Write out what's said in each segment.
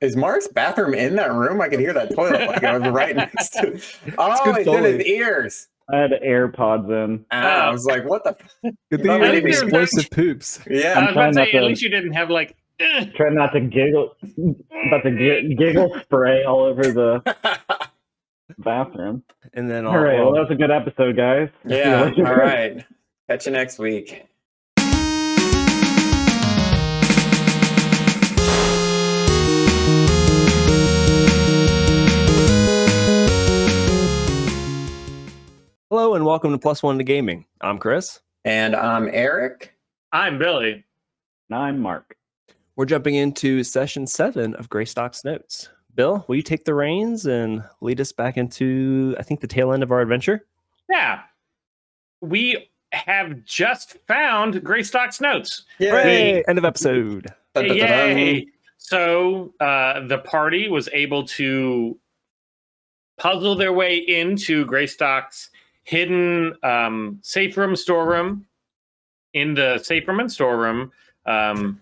Is Mark's bathroom in that room? I could hear that toilet like I was right next to. Oh, good it's in his Foley. ears. I had AirPods in. I was like, what the? Good thing I you think didn't there's explosive poops. Yeah. I was about to say, not at to- least you didn't have like. Try not to giggle. About to giggle spray all over the bathroom. And then All right. Well, that was a good episode, guys. Yeah. All right. Catch you next week. Hello and welcome to Plus One to Gaming. I'm Chris. And I'm Eric. I'm Billy. And I'm Mark. We're jumping into session 7 of Greystock's Notes. Bill, will you take the reins and lead us back into, I think, the tail end of our adventure? Yeah. We have just found Greystock's notes. Hooray! End of episode. Yay! So the party was able to puzzle their way into Greystock's hidden safe room, storeroom. In the safe room and storeroom, whatever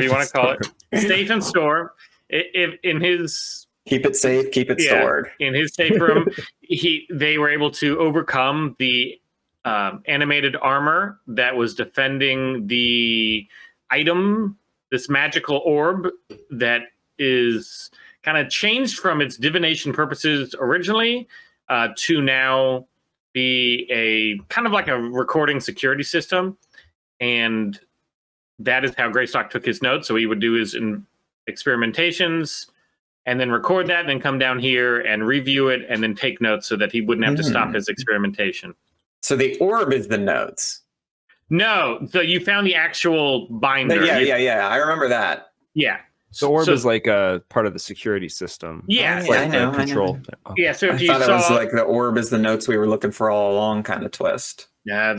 you want to call it, safe and store. In his keep it safe, keep it stored. In his safe room, they were able to overcome the animated armor that was defending the item, this magical orb that is kind of changed from its divination purposes originally to now be a kind of like a recording security system. And that is how Greystock took his notes. So he would do his experimentations and then record that and then come down here and review it and then take notes so that he wouldn't have to stop his experimentation. So the orb is the notes. No, so you found the actual binder. Yeah. I remember that. Yeah. The orb is like a part of the security system. Yeah. It's like I know, control. I know. Yeah, so if I you thought saw... it was like the orb is the notes we were looking for all along kind of twist. Yeah,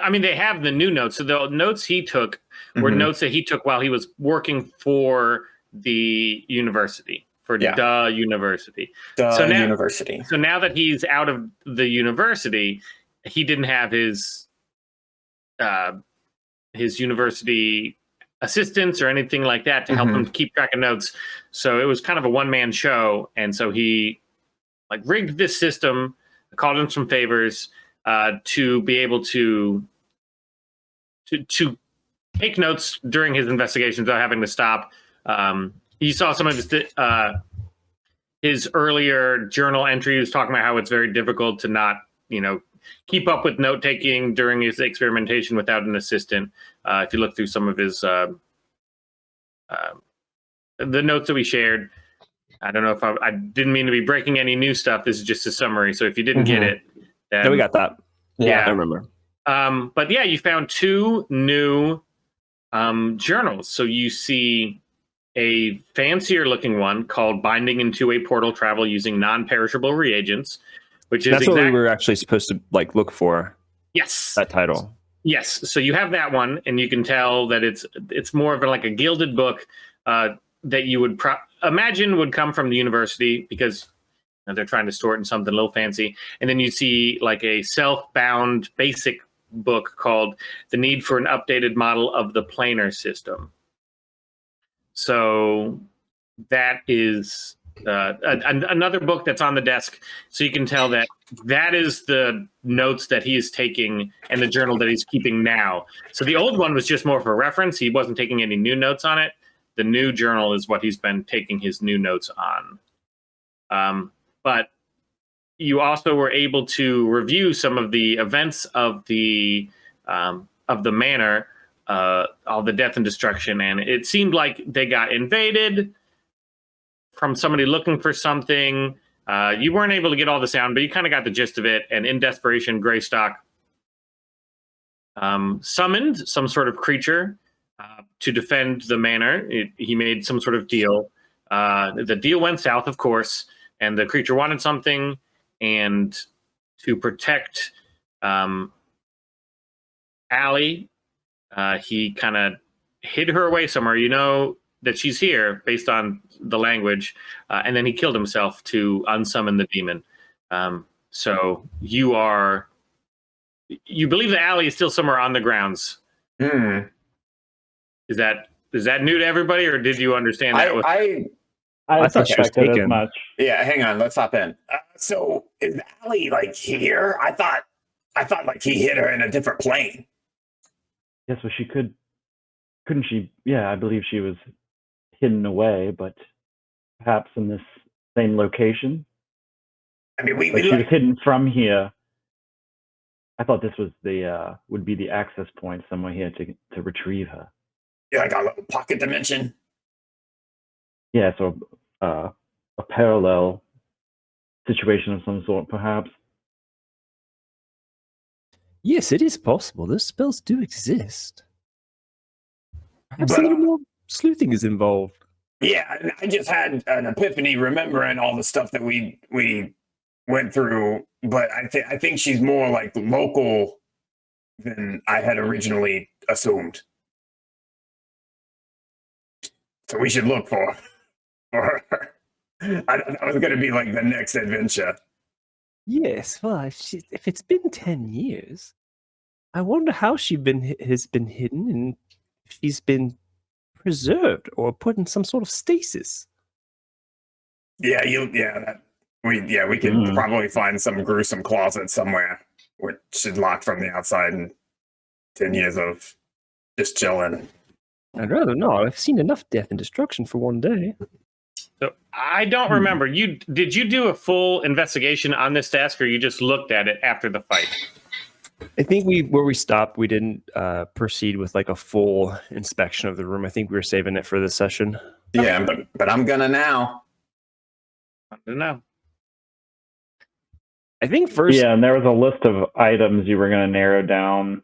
I mean, they have the new notes. So the notes he took were notes that he took while he was working for the university, the university. University. So now that he's out of the university, he didn't have his university assistants or anything like that to help him keep track of notes. So it was kind of a one-man show. And so he like rigged this system, called in some favors to be able to take notes during his investigations without having to stop. You saw some of his earlier journal entries talking about how it's very difficult to not, keep up with note taking during his experimentation without an assistant. If you look through some of his the notes that we shared, I don't know if I didn't mean to be breaking any new stuff. This is just a summary. So if you didn't get it, then, No, we got that. Yeah, I remember. But yeah, you found 2 new journals. So you see a fancier looking one called Binding into a Portal Travel Using Non-Perishable Reagents, which is That's what we were actually supposed to like look for. Yes. That title. Yes. So you have that one, and you can tell that it's more of like a gilded book that you would imagine would come from the university because they're trying to store it in something a little fancy. And then you see like a self-bound basic book called The Need for an Updated Model of the Planar System. So that is another book that's on the desk. So you can tell that is the notes that he is taking and the journal that he's keeping now. So the old one was just more for reference. He wasn't taking any new notes on it. The new journal is what he's been taking his new notes on. But you also were able to review some of the events of the manor, all the death and destruction, and it seemed like they got invaded from somebody looking for something. You weren't able to get all the sound, but you kind of got the gist of it. And in desperation, Greystock summoned some sort of creature to defend the manor. He made some sort of deal. The deal went south, of course, and the creature wanted something. And to protect Allie, he kind of hid her away somewhere. You know that she's here based on the language. And then he killed himself to unsummon the demon. So you believe that Allie is still somewhere on the grounds. Mm. Is that Is that new to everybody, or did you understand that? I thought she was suspected as taken. much. Yeah, hang on. Let's hop in. So is Allie like here? I thought like he hit her in a different plane. Yes, well, couldn't she? Yeah, I believe she was hidden away, but perhaps in this same location. I mean, we Like she was like, hidden from here. I thought this was would be the access point somewhere here to retrieve her. like a little pocket dimension. Yeah, so a parallel situation of some sort, perhaps. Yes, it is possible. Those spells do exist. Perhaps a But, little more sleuthing is involved. Yeah, and I just had an epiphany remembering all the stuff that we went through. But I think she's more like local than I had originally assumed. So we should look for her. I thought that was going to be like the next adventure. Yes, well, if it's been 10 years, I wonder how has been hidden and if she's been preserved or put in some sort of stasis. Yeah, we could probably find some gruesome closet somewhere which is locked from the outside and 10 years of just chilling. I'd rather not. I've seen enough death and destruction for one day. So I don't remember. Did you do a full investigation on this desk, or you just looked at it after the fight? I think where we stopped, we didn't proceed with like a full inspection of the room. I think we were saving it for this session. Yeah, but I'm gonna now. I don't know. I think first. Yeah, and there was a list of items you were going to narrow down.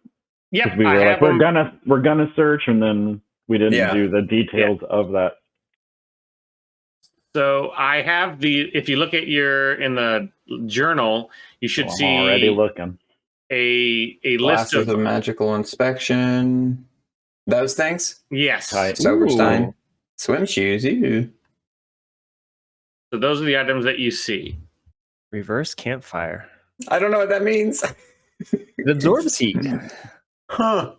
Yep, We I were have like, them. we're gonna search, and then we didn't do the details of that. So I have if you look at in the journal, you should I'm see already looking. a list Glasses of of magical inspection. Those things? yes. Right. Soberstein. Ooh. Swim shoes, ew. So those are the items that you see. Reverse campfire. I don't know what that means. It absorbs heat Huh.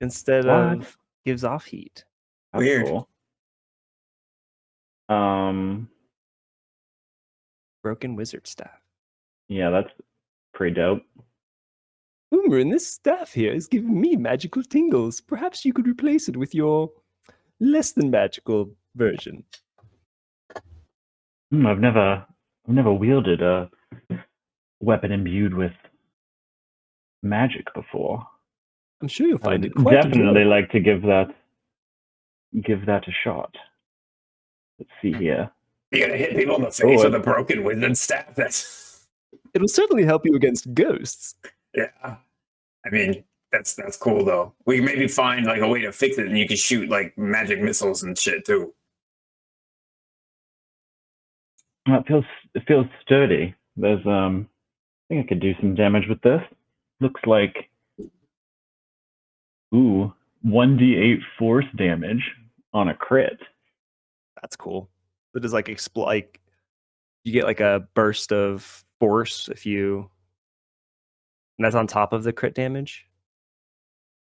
instead What? of gives off heat. That's Weird. cool. Broken wizard staff. Yeah, that's pretty dope. Umrin, this staff here is giving me magical tingles. Perhaps you could replace it with your less than magical version. I've never wielded a weapon imbued with magic before. I'm sure you'll I find would it quite definitely enjoyable. like to give that a shot. Let's see here. You're gonna hit people in the face with a broken wizard staff. That's It'll certainly help you against ghosts. yeah. I mean, that's cool though. We can maybe find like a way to fix it, and you can shoot like magic missiles and shit too. Well, it feels sturdy. There's I think I could do some damage with this. Looks like 1d8 force damage on a crit. That's cool. It is like you get like a burst of force and that's on top of the crit damage.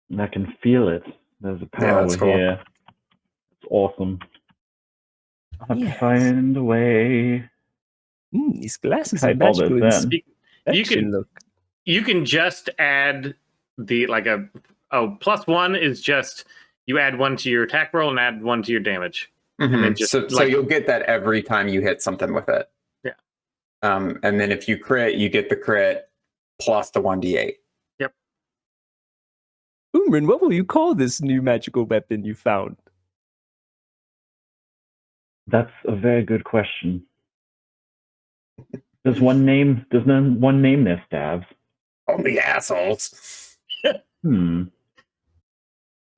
And I can feel it. There's a Yeah, power that's cool. here. It's awesome. I'll have Yes. to find a way. These glasses Type are all this magical. in. You can just add +1 is just you add 1 to your attack roll and add 1 to your damage. And then just so you'll get that every time you hit something with it. Yeah. And then if you crit, you get the crit plus the 1d8. Yep. Umrin, what will you call this new magical weapon you found? That's a very good question. Does one name their staves? Only assholes.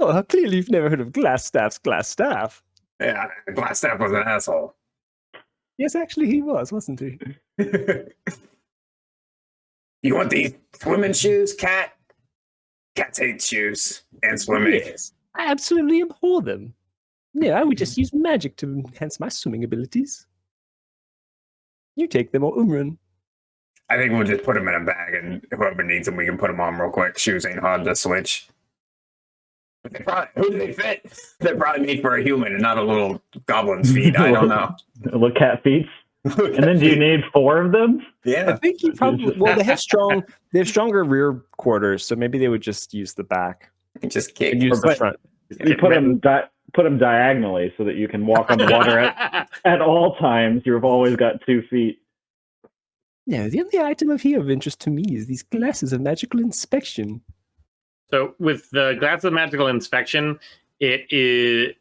Oh, clearly you've never heard of glass staff. Yeah, Glass Staff was an asshole. Yes, actually he was, wasn't he? You want these swimming shoes, Cat? Cats hate shoes and swimming. Yes, I absolutely abhor them. Yeah, I would just use magic to enhance my swimming abilities. You take them or Umrin. I think we'll just put them in a bag, and whoever needs them, we can put them on real quick. Shoes ain't hard to switch. Who do they fit? They're probably made for a human and not a little goblin's feet. I don't know. Little cat feet. And then do you need 4 of them? I Yeah. think he probably. Well, they have stronger rear quarters, so maybe they would just use the back Just kick. and use the But- front. You put them diagonally so that you can walk on the water at all times. You've always got 2 feet. No, the only item of here of interest to me is these glasses of magical inspection. So with the glass of magical inspection, it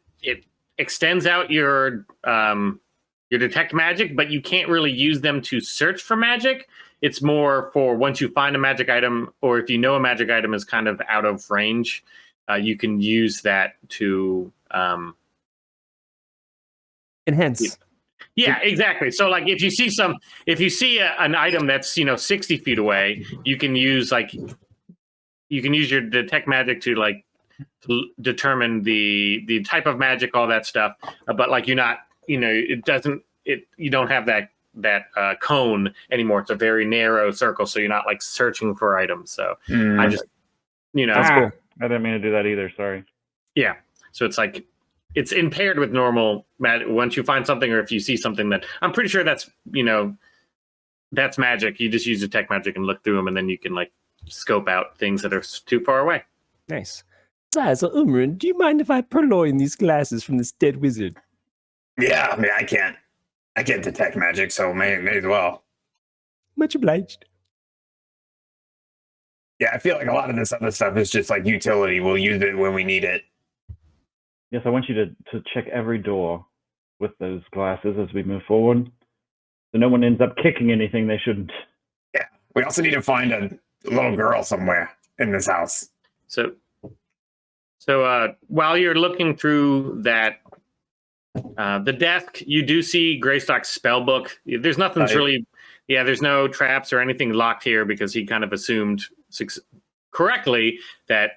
extends out your detect magic, but you can't really use them to search for magic. It's more for once you find a magic item, or if you know a magic item is kind of out of range, you can use that to Enhance. Yeah, exactly. So like if you see an item that's 60 feet away, you can use your detect magic to like determine the type of magic, all that stuff. But like you don't have that cone anymore. It's a very narrow circle, so you're not like searching for items. So I just That's cool. I didn't mean to do that either. Sorry. yeah. So it's like it's impaired with normal magic. Once you find something, or if you see something that I'm pretty sure that's magic, you just use detect magic and look through them, and then you can like scope out things that are too far away. Nice. Besides, Umrin, do you mind if I purloin these glasses from this dead wizard? Yeah, I mean, I can't detect magic, so may as well. Much obliged. Yeah, I feel like a lot of this other stuff is just like utility. We'll use it when we need it. Yes, I want you to check every door with those glasses as we move forward, so no one ends up kicking anything they shouldn't. Yeah. We also need to find a little girl somewhere in this house. So while you're looking through that, the desk, you do see Greystock's spell book. There's nothing's really, there's no traps or anything locked here because he kind of assumed correctly that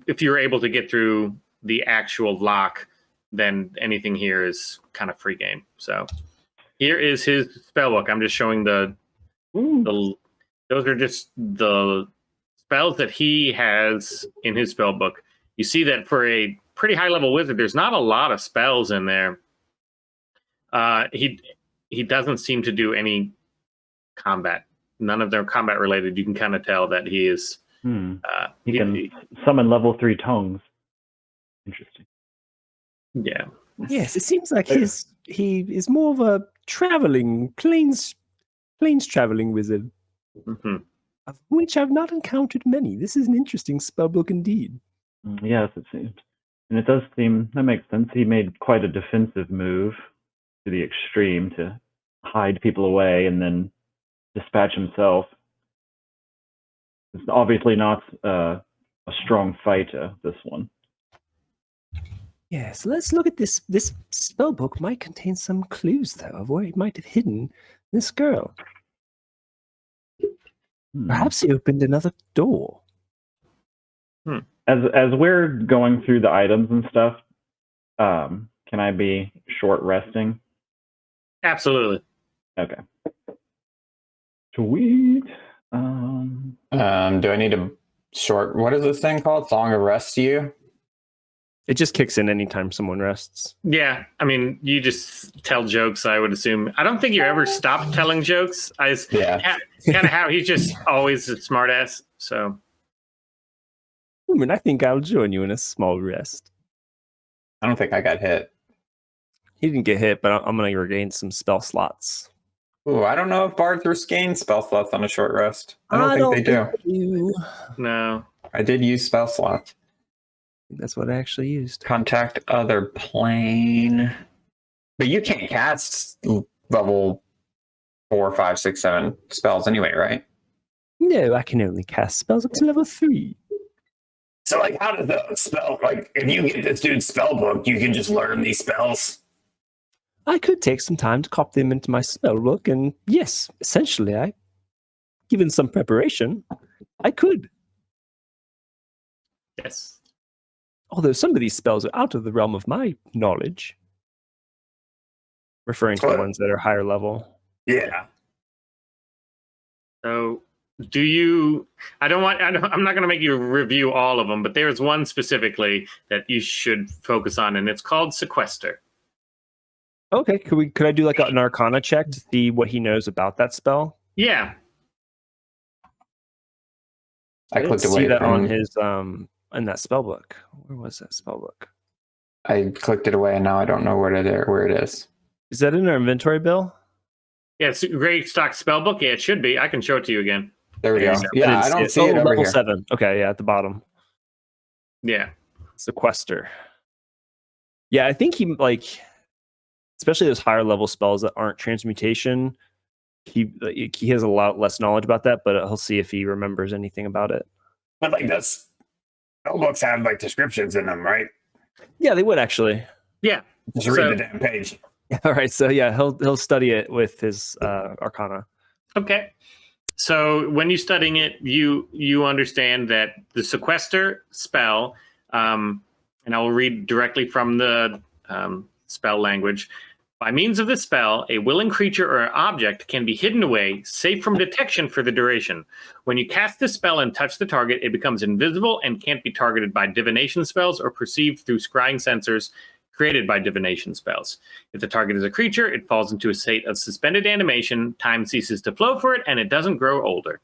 if you're able to get through the actual lock, then anything here is kind of free game. So here is his spell book. I'm just showing those are just the spells that he has in his spell book. You see that for a pretty high level wizard, there's not a lot of spells in there. He doesn't seem to do any combat. None of them are combat related. You can kind of tell that he is. He can summon level 3 tongues. Interesting. Yeah. Yes, it seems like he is more of a plains traveling wizard, of which I've not encountered many. This is an interesting spellbook indeed. Yes, it seems. And it does seem, that makes sense. He made quite a defensive move to the extreme to hide people away and then dispatch himself. It's obviously not a strong fighter, this one. Yes, let's look at this. This spellbook might contain some clues, though, of where he might have hidden this girl. Perhaps he opened another door. As we're going through the items and stuff, can I be short resting? Absolutely. Okay. Sweet. Do I need a short? What is this thing called? Song of Rest to you? It just kicks in anytime someone rests. Yeah, I mean, you just tell jokes, I would assume. I don't think you ever stopped telling jokes. Kind of how he's just always a smartass. So, Woman, I think I'll join you in a small rest. I don't think I got hit. He didn't get hit, but I'm going to regain some spell slots. Ooh, I don't know if bards regain spell slots on a short rest. I don't think they do. no. I did use spell slots. That's what I actually used. Contact other plane. But you can't cast level 4, 5, 6, 7 spells anyway, right? No, I can only cast spells up to level 3. So, like, how does the spell, like, if you get this dude's spell book, you can just learn these spells? I could take some time to copy them into my spell book, and yes, essentially, given some preparation, I could. Yes. Although some of these spells are out of the realm of my knowledge. Referring to the ones that are higher level. Yeah. So do you? I'm not going to make you review all of them, but there's one specifically that you should focus on, and it's called Sequester. Okay, could I do like an Arcana check to see what he knows about that spell? Yeah. I didn't clicked see away that on from his in that spell book. Where was that spell book? I clicked it away and now I don't know where it is. Is that in our inventory, Bill? Yeah, it's Greystock spellbook. Yeah, it should be. I can show it to you again. There we There go. you go. Yeah, I didn't don't see it over level here. 7. Okay, yeah, at the bottom. Yeah. Sequester. Yeah, I think he especially those higher level spells that aren't transmutation. He has a lot less knowledge about that, but he'll see if he remembers anything about it. But like this spell books have like descriptions in them, right? Yeah, they would actually. Yeah. Just read the damn page. All right, so yeah, he'll study it with his Arcana. Okay. So when you're studying it, you understand that the Sequester spell, and I will read directly from the spell language. By means of this spell, a willing creature or object can be hidden away, safe from detection for the duration. When you cast this spell and touch the target, it becomes invisible and can't be targeted by divination spells or perceived through scrying sensors created by divination spells. If the target is a creature, it falls into a state of suspended animation, time ceases to flow for it, and it doesn't grow older.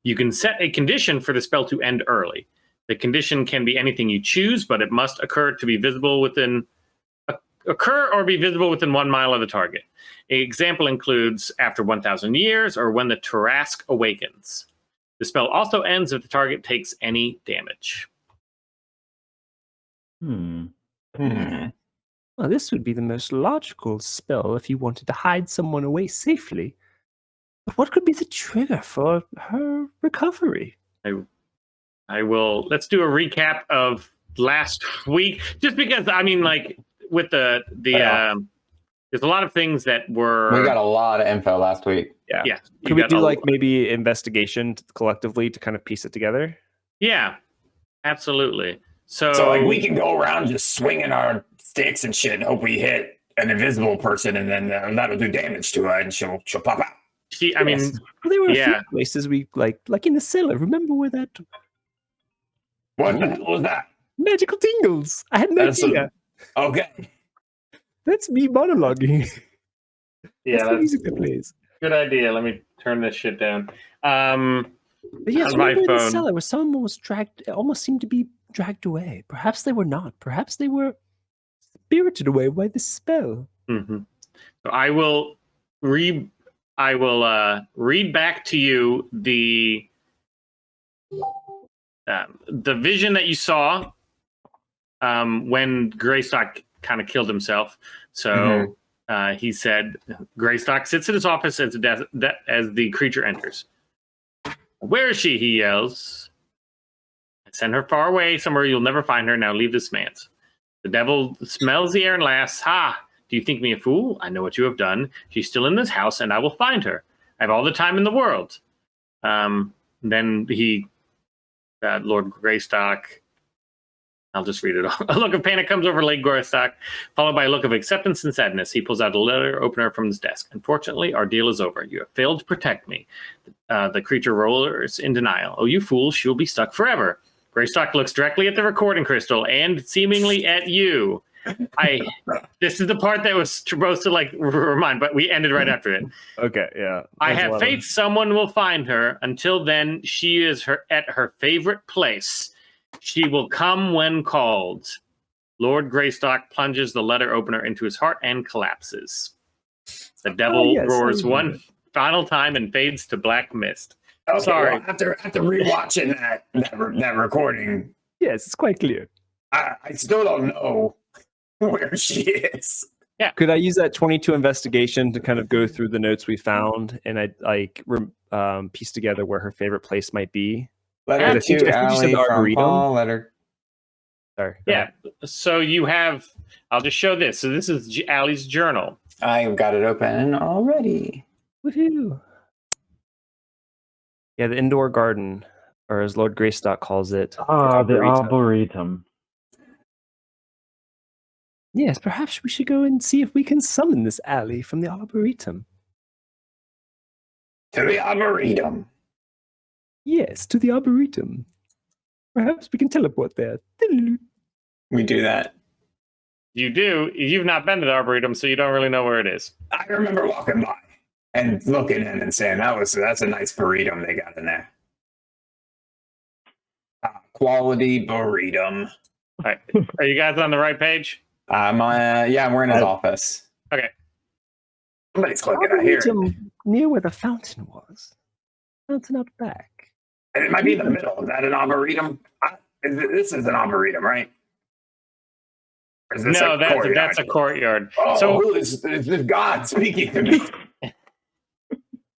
You can set a condition for the spell to end early. The condition can be anything you choose, but it must occur or be visible within 1 mile of the target. An example includes after 1,000 years or when the Tarrasque awakens. The spell also ends if the target takes any damage. Well, this would be the most logical spell if you wanted to hide someone away safely. But what could be the trigger for her recovery? I will. Let's do a recap of last week, just because with the there's a lot of things that were. We got a lot of info last week. Yeah. Could we do maybe investigation collectively to kind of piece it together? Yeah, absolutely. So like we can go around just swinging our sticks and shit and hope we hit an invisible person, and then that'll do damage to her, and she'll pop out. Well, there were a few places we like in the cellar. Remember where that? What the hell was that? Magical tingles. I had no idea. Okay. That's me monologuing. Yeah, that's the music that plays. Good idea. Let me turn this shit down. But yes, my in the phone. cellar where someone was dragged, almost seemed to be dragged away. Perhaps they were not. Perhaps they were spirited away by the spell. Mm-hmm. So I will read back to you the vision that you saw when Greystock kind of killed himself. So he said, Greystock sits in his office as the creature enters. Where is she? He yells. Send her far away, somewhere you'll never find her. Now leave this manse. The devil smells the air and laughs. Ha! Do you think me a fool? I know what you have done. She's still in this house, and I will find her. I have all the time in the world. Then Lord Greystock, I'll just read it all. A look of panic comes over Lord Greystock, followed by a look of acceptance and sadness. He pulls out a letter opener from his desk. Unfortunately, our deal is over. You have failed to protect me. The creature rollers in denial. Oh, you fool, she will be stuck forever. Greystock looks directly at the recording crystal and seemingly at you. This is the part that was supposed to remind, but we ended right after it. Okay, yeah. I have faith someone will find her. Until then, she is at her favorite place. She will come when called. Lord Greystock plunges the letter opener into his heart and collapses. The devil roars one final time and fades to black mist. Okay, sorry. Well, after rewatching that recording, yes, it's quite clear. I still don't know where she is. Yeah. Could I use that 22 investigation to kind of go through the notes we found and I piece together where her favorite place might be? Letter to Allie from Paul. Letter. Sorry. Yeah. So you have. I'll just show this. So this is Allie's journal. I've got it open already. Woohoo! Yeah, the indoor garden, or as Lord Greystock calls it, the Arboretum. Yes, perhaps we should go and see if we can summon this alley from the Arboretum. To the Arboretum. Yes, to the Arboretum. Perhaps we can teleport there. We do that. You do. You've not been to the Arboretum, so you don't really know where it is. I remember walking by and looking in and saying that's a nice burrito they got in there. Quality burrito. All right. Are you guys on the right page? We're in his office. Okay. Somebody's clicking. I hear it. Arboretum near where the fountain was. Fountain out back. And it might be in the middle. Is that an arboretum? This is an arboretum, right? Or is this No, a that's courtyard? a courtyard. Oh, So who is this God speaking to me?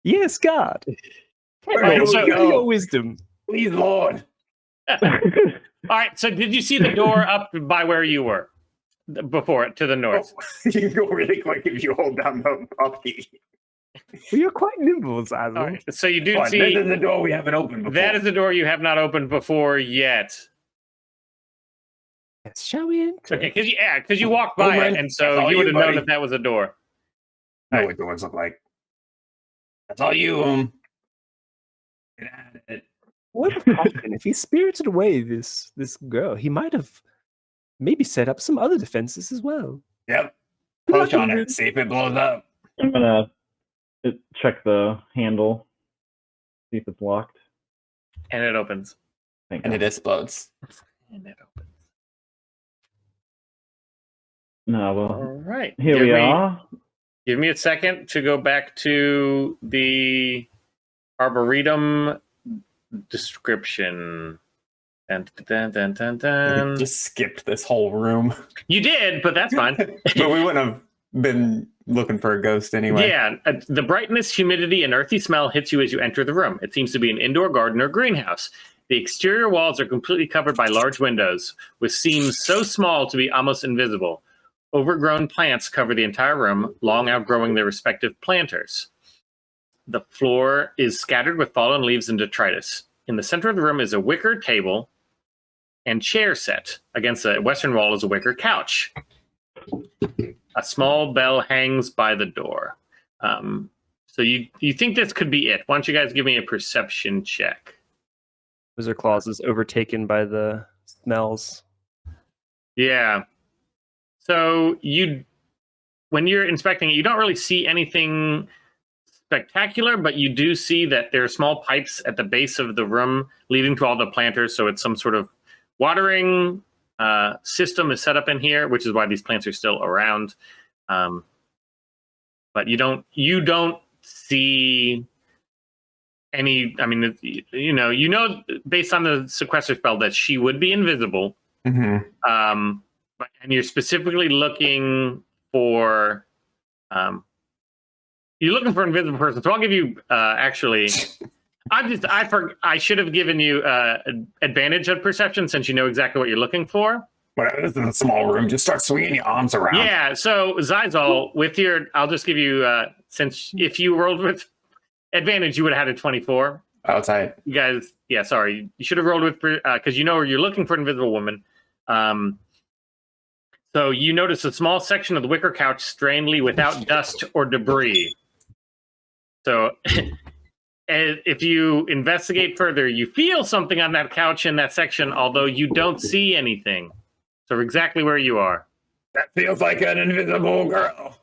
Yes, God. Where Alright, do so- we go? Your wisdom. Please, Lord. all right. So did you see the door up by where you were before, to the north? You can go really quick if you hold down the up key. Well, you're quite nimble, Zazzle. All right. So you do This see is the door we haven't opened before. that is the door you have not opened before yet. Yes, shall we enter? Okay, because you walked by man. it, and That's so all you would have you, known buddy. that was a door. I know what doors look like. That's all you. Get at it. What if Falcon, if he spirited away this girl, he might have maybe set up some other defenses as well. Yep. Good Push luck, on Ingrid. it. See if it blows up. I'm gonna check the handle, see if it's locked. And it opens. Thank And God. it explodes. And it opens. No, All well, right. here we are. Give me a second to go back to the Arboretum description. Dun, dun, dun, dun, We dun. just skipped this whole room. You did, but that's fine. But we wouldn't have been looking for a ghost anyway. Yeah, the brightness, humidity, and earthy smell hits you as you enter the room. It seems to be an indoor garden or greenhouse. The exterior walls are completely covered by large windows, with seams so small to be almost invisible. Overgrown plants cover the entire room, long outgrowing their respective planters. The floor is scattered with fallen leaves and detritus. In the center of the room is a wicker table and chair set. Against the western wall is a wicker couch. A small bell hangs by the door. So you think this could be it? Why don't you guys give me a perception check? Wizard Claus is overtaken by the smells. Yeah. So when you're inspecting it, you don't really see anything spectacular, but you do see that there are small pipes at the base of the room leading to all the planters. So it's some sort of watering system is set up in here, which is why these plants are still around. But you don't see any. I mean, you know, based on the sequester spell that she would be invisible. Mm-hmm. And you're specifically looking for you're looking for an invisible person. So I'll give you actually. I should have given you advantage of perception since you know exactly what you're looking for. Whatever. This is a small room. Just start swinging your arms around. Yeah. So Zizal, with your, I'll just give you since if you rolled with advantage, you would have had a 24. Outside. You guys, yeah, sorry, you should have rolled with because you know you're looking for an invisible woman. So you notice a small section of the wicker couch strangely without dust or debris. So if you investigate further, you feel something on that couch in that section, although you don't see anything. So exactly where you are. That feels like an invisible girl.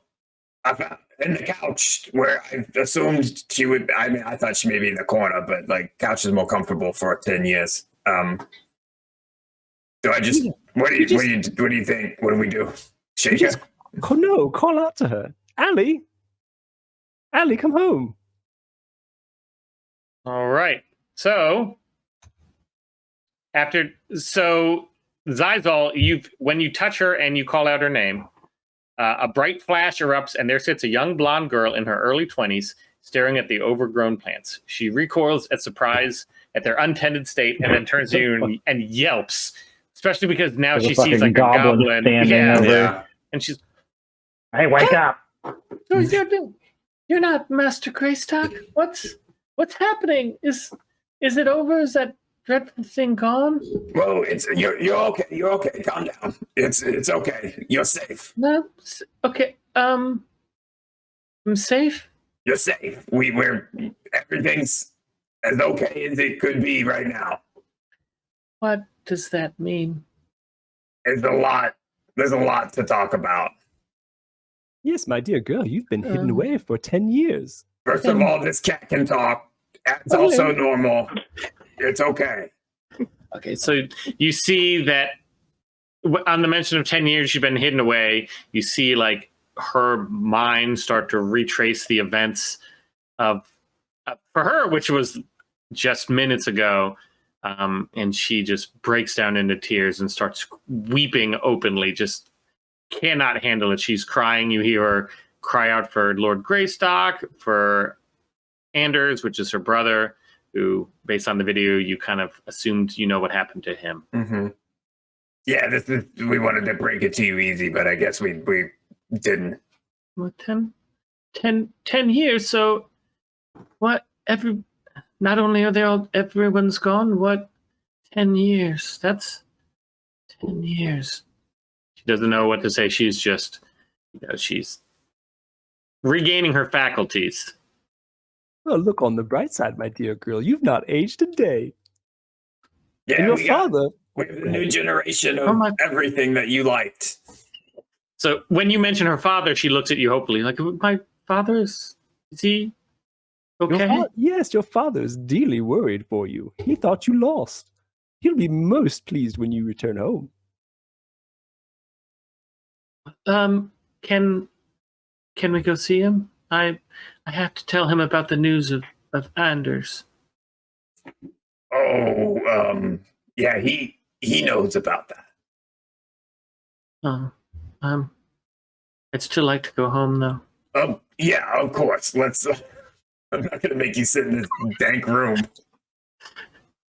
I found in the couch where I assumed she would. I mean, I thought she may be in the corner, but like couch is more comfortable for 10 years. So I just. What do you think? What do we do? Shake her? Call out to her. Allie, come home. All right. So Zizal, when you touch her and you call out her name, a bright flash erupts, and there sits a young blonde girl in her early 20s, staring at the overgrown plants. She recoils at surprise at their untended state, and then turns to you and yelps, especially because now There's she a fucking sees like a goblin. standing Yeah. over. Yeah. And she's, Hey, wake up! You're not Master Greystock. What's happening? Is it over? Is that dreadful thing gone? Whoa! You're okay. You're okay. Calm down. It's okay. You're safe. No. Okay. I'm safe. You're safe. We're everything's as okay as it could be right now. What does that mean? It's a lot. There's a lot to talk about. Yes, my dear girl, you've been hidden Um, away for 10 years. First of all, this cat can talk. It's Oh, also yeah. normal. It's okay. Okay, so you see that on the mention of 10 years you've been hidden away, you see like her mind start to retrace the events of for her, which was just minutes ago. And she just breaks down into tears and starts weeping openly, just cannot handle it. She's crying. You hear her cry out for Lord Greystock, for Anders, which is her brother, who, based on the video, you kind of assumed you know what happened to him. Mm-hmm. Yeah, we wanted to break it to you easy, but I guess we didn't. Well, 10 years. So what? Not only are they all, everyone's gone. What? 10 years. That's 10 years. She doesn't know what to say. She's just, she's regaining her faculties. Well, look on the bright side, my dear girl. You've not aged a day. Yeah, And your father. We have a new generation of Oh my- everything that you liked. So when you mention her father, she looks at you hopefully, like, my father is he okay? Yes, your father is dearly worried for you. He thought you lost. He'll be most pleased when you return home. Can we go see him? I have to tell him about the news of Anders. Oh, yeah, he knows about that. Oh, I'd still like to go home though. Yeah, of course. Let's. I'm not gonna make you sit in this dank room.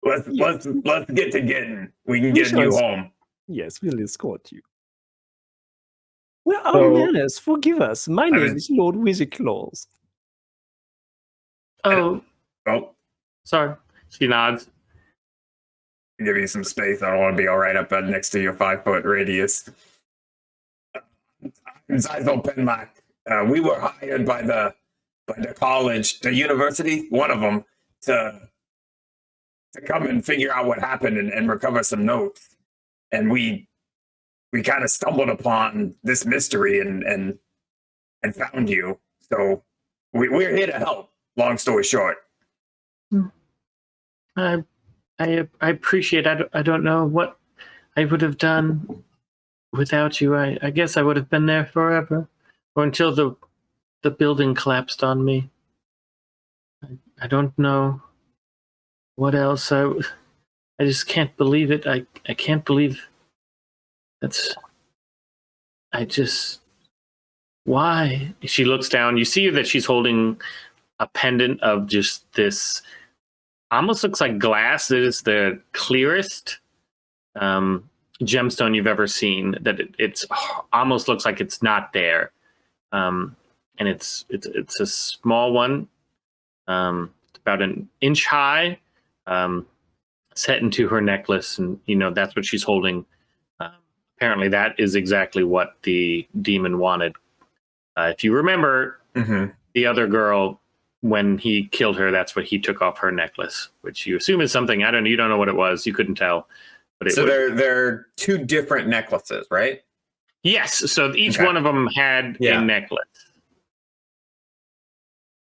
Let's get to getting. We can get you home. Yes, we'll escort you. Where are So- manners? Forgive us. My name is Lord Wizardclaws. Oh, Oh, sorry. She nods. give you some space. I don't want to be all right up next to your 5-foot radius. Zizel Penlack. We were hired by the college, the university, one of them, to come and figure out what happened and recover some notes. And we kind of stumbled upon this mystery and found you. So we're here to help. Long story short. I appreciate. I don't know what I would have done without you. I guess I would have been there forever, or until the building collapsed on me. I don't know what else. I just can't believe it. I can't believe that's. Why? She looks down. You see that she's holding a pendant of just this. Almost looks like glass. It is the clearest gemstone you've ever seen. That it's almost looks like it's not there, and it's a small one, about an inch high, set into her necklace, and that's what she's holding. Apparently, that is exactly what the demon wanted. If you remember, the other girl, when he killed her, that's what he took off her necklace, which you assume is something. You don't know what it was. You couldn't tell. But they're two different necklaces, right? Yes. So each one of them had a necklace,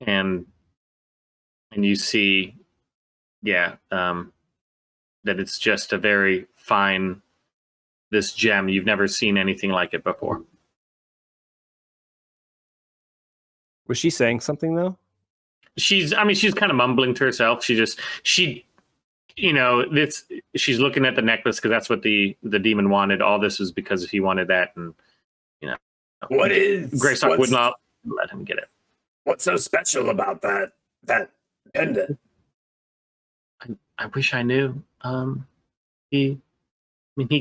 and you see, that it's just a very fine. This gem, you've never seen anything like it before. Was she saying something though? She's kind of mumbling to herself. She's looking at the necklace because that's what the demon wanted. All this was because he wanted that, and what is Greystock would not let him get it. What's so special about that pendant? I wish I knew. He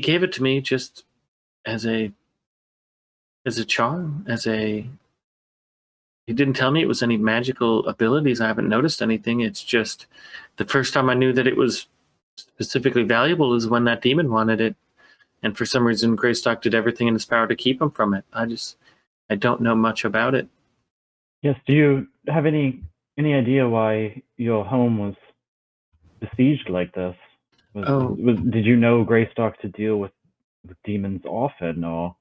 gave it to me just as a charm, he didn't tell me it was any magical abilities. I haven't noticed anything. It's just the first time I knew that it was specifically valuable is when that demon wanted it. And for some reason, Greystock did everything in his power to keep him from it. I don't know much about it. Yes. Do you have any idea why your home was besieged like this? Did you know Greystock to deal with demons often, or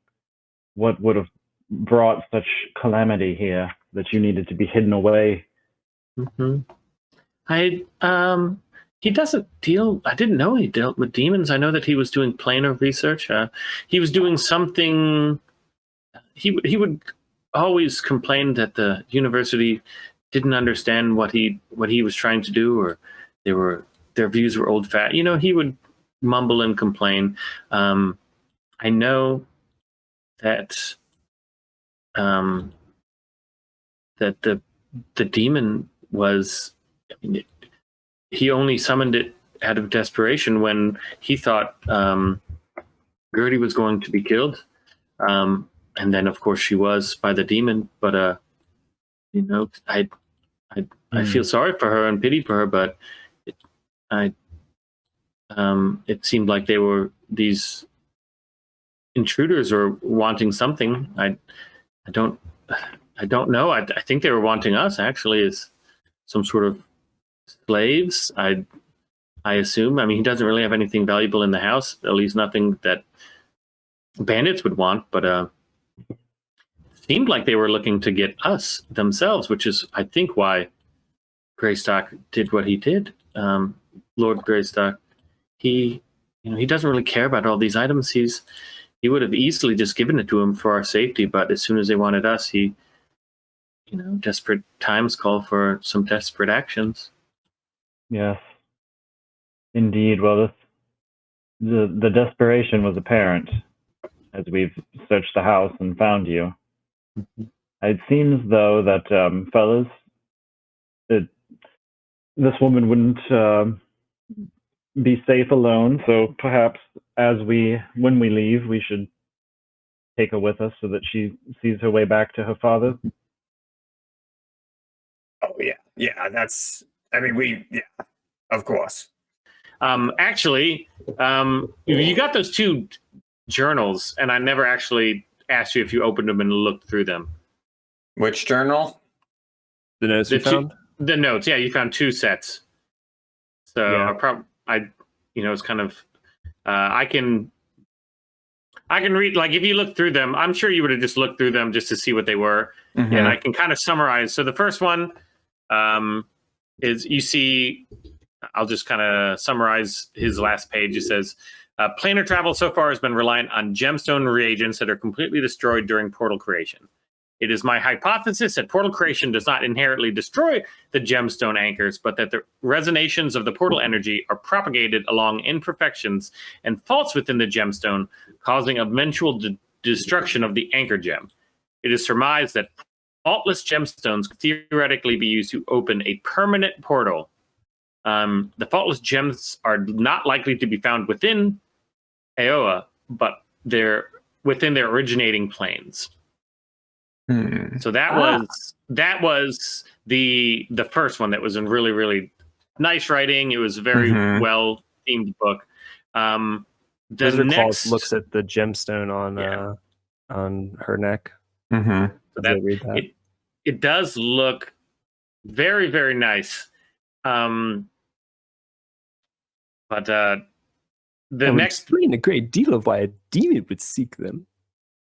what would have brought such calamity here that you needed to be hidden away? Mm-hmm. He doesn't deal. I didn't know he dealt with demons. I know that he was doing planar research. He was doing something. He would always complain that the university didn't understand what he was trying to do, or their views were old fashioned. You know, he would mumble and complain. I know that that the demon was. I mean, he only summoned it out of desperation when he thought Gertie was going to be killed, and then of course she was by the demon. But you know, I feel sorry for her and pity for her, but it seemed like they were these intruders or wanting something. I don't know. I think they were wanting us actually as some sort of slaves. I assume. I mean, he doesn't really have anything valuable in the house, at least nothing that bandits would want, but seemed like they were looking to get us themselves, which is, I think, why Greystock did what he did. Lord Greystock, he doesn't really care about all these items. He would have easily just given it to him for our safety, but as soon as they wanted us, desperate times call for some desperate actions. Yes, indeed. Well, the desperation was apparent as we've searched the house and found you. It seems, though, that fellas, this woman wouldn't be safe alone. So perhaps when we leave, we should take her with us so that she sees her way back to her father. Oh yeah. That's. I mean, of course. Actually, you got those two journals, and I never actually asked you if you opened them and looked through them. Which journal? The notes you found? The notes, yeah, you found two sets. So Yeah. It's kind of, I can read, like, if you look through them, I'm sure you would have just looked through them just to see what they were. Mm-hmm. And I can kind of summarize. So the first one is, you see, I'll just kind of summarize his last page. It says, planar travel so far has been reliant on gemstone reagents that are completely destroyed during portal creation. It is my hypothesis that portal creation does not inherently destroy the gemstone anchors, but that the resonations of the portal energy are propagated along imperfections and faults within the gemstone, causing eventual destruction of the anchor gem. It is surmised that faultless gemstones could theoretically be used to open a permanent portal. The faultless gems are not likely to be found within Aoa, but they're within their originating planes. So that was the first one that was in really, really nice writing. It was a very well themed book. The next looks at the gemstone on her neck. Mm-hmm. So that it does look very, very nice. But the next explain a great deal of why a demon would seek them.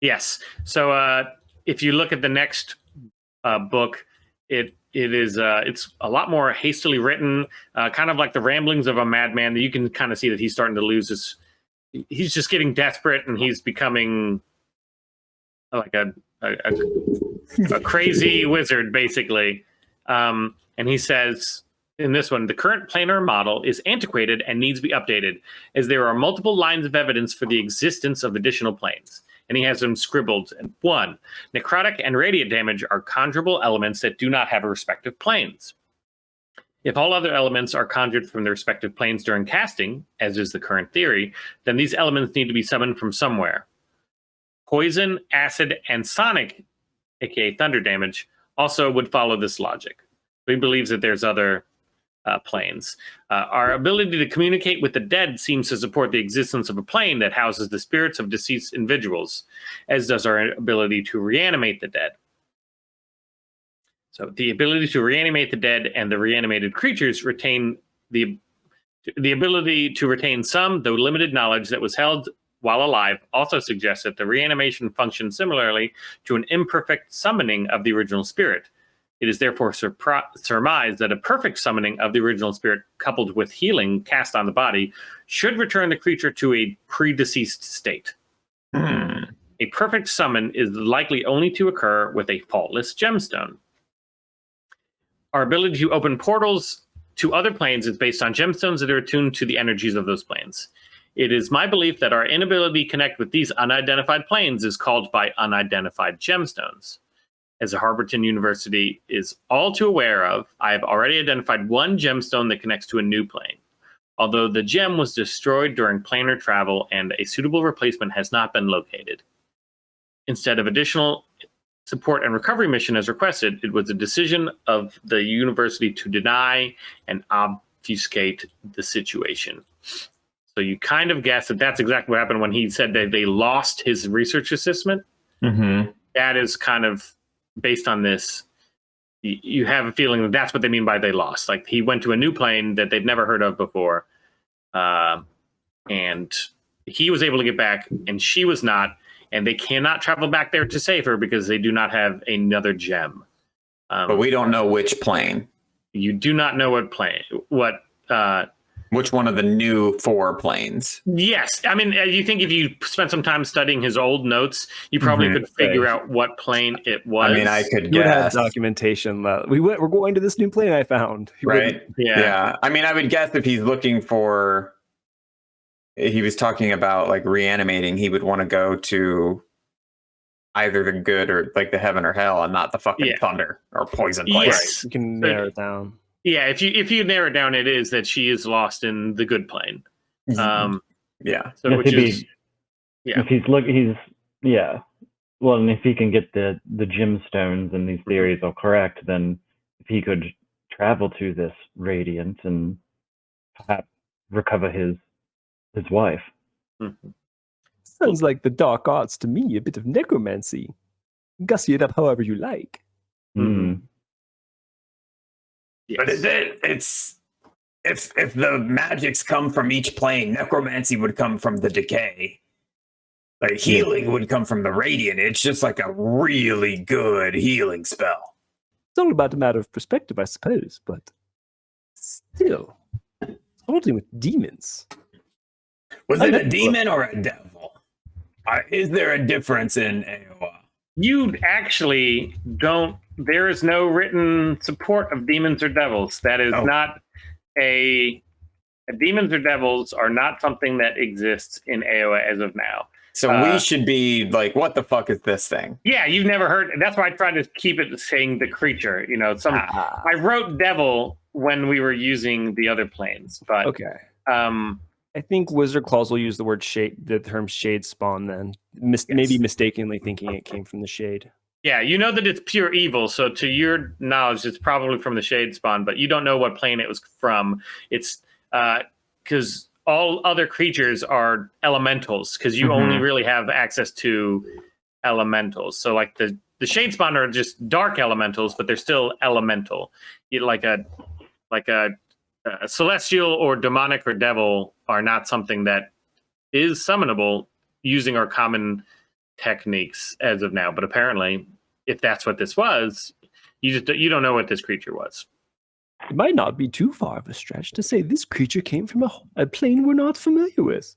Yes. So if you look at the next book, it's a lot more hastily written, kind of like the ramblings of a madman. You can kind of see that he's starting to lose his. He's just getting desperate, and he's becoming like a crazy wizard, basically. And he says in this one, the current planar model is antiquated and needs to be updated, as there are multiple lines of evidence for the existence of additional planes. And he has them scribbled. 1, necrotic and radiant damage are conjurable elements that do not have respective planes. If all other elements are conjured from their respective planes during casting, as is the current theory, then these elements need to be summoned from somewhere. Poison, acid, and sonic, aka thunder damage, also would follow this logic. He believes that there's other planes. Our ability to communicate with the dead seems to support the existence of a plane that houses the spirits of deceased individuals, as does our ability to reanimate the dead. So the ability to reanimate the dead and the reanimated creatures retain the The ability to retain some, though limited, knowledge that was held while alive also suggests that the reanimation functions similarly to an imperfect summoning of the original spirit. It is therefore surmised that a perfect summoning of the original spirit, coupled with healing cast on the body, should return the creature to a pre-deceased state. A perfect summon is likely only to occur with a faultless gemstone. Our ability to open portals to other planes is based on gemstones that are attuned to the energies of those planes. It is my belief that our inability to connect with these unidentified planes is called by unidentified gemstones. As the Harborton University is all too aware of, I have already identified one gemstone that connects to a new plane. Although the gem was destroyed during planar travel and a suitable replacement has not been located. Instead of additional support and recovery mission as requested, it was a decision of the university to deny and obfuscate the situation. So you kind of guess that that's exactly what happened when he said that they lost his research assistant. That is kind of based on this. You have a feeling that that's what they mean by they lost. Like he went to a new plane that they'd never heard of before. And he was able to get back and she was not. And they cannot travel back there to save her because they do not have another gem. But we don't know which plane. You do not know what plane. Which one of the new 4 planes? Yes. I mean, you think if you spent some time studying his old notes, you probably could figure out what plane it was. I mean, I could You would have guess. documentation. We're going to this new plane I found. Right? Yeah. I mean, I would guess if he's looking for... He was talking about like reanimating. He would want to go to either the good or like the heaven or hell, and not the fucking thunder or poison place. Yes. You can narrow it down. Yeah, if you narrow it down, it is that she is lost in the good plane. Yeah. So Yes, which is if he's well, and if he can get the gemstones and these theories are correct, then if he could travel to this radiant and perhaps recover his wife. Sounds like the dark arts to me, a bit of necromancy. Gussy it up however you like. But it's if the magics come from each plane, necromancy would come from the decay. Like healing would come from the radiant. It's just like a really good healing spell. It's all about a matter of perspective, I suppose, but still, holding with demons. Was it a demon or a devil? Is there a difference in AOA? You actually don't. There is no written support of demons or devils. That is not demons or devils are not something that exists in AOA as of now. So we should be like, what the fuck is this thing? Yeah, you've never heard. That's why I tried to keep it saying the creature. You know, I wrote devil when we were using the other planes, but okay. I think Wizard Claws will use the term shade spawn then. Maybe mistakenly thinking it came from the shade. Yeah, you know that it's pure evil, so to your knowledge, it's probably from the shade spawn, but you don't know what plane it was from. It's because all other creatures are elementals, because you only really have access to elementals. So like the shade spawn are just dark elementals, but they're still elemental. Like a celestial or demonic or devil are not something that is summonable using our common techniques as of now. But apparently, if that's what this was, you don't know what this creature was. It might not be too far of a stretch to say this creature came from a plane we're not familiar with.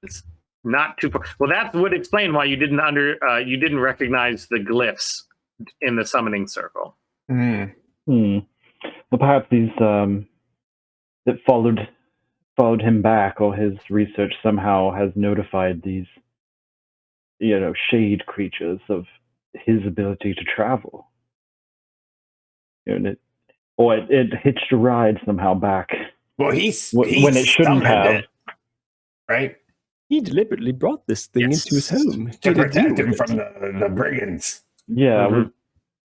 It's not too far. Well, that would explain why you didn't recognize the glyphs in the summoning circle. Well, perhaps these that followed him back, or his research somehow has notified these, shade creatures of his ability to travel. It hitched a ride somehow back. Well, he when it shouldn't have, it, right? He deliberately brought this thing into his home to protect him from the brigands. Yeah,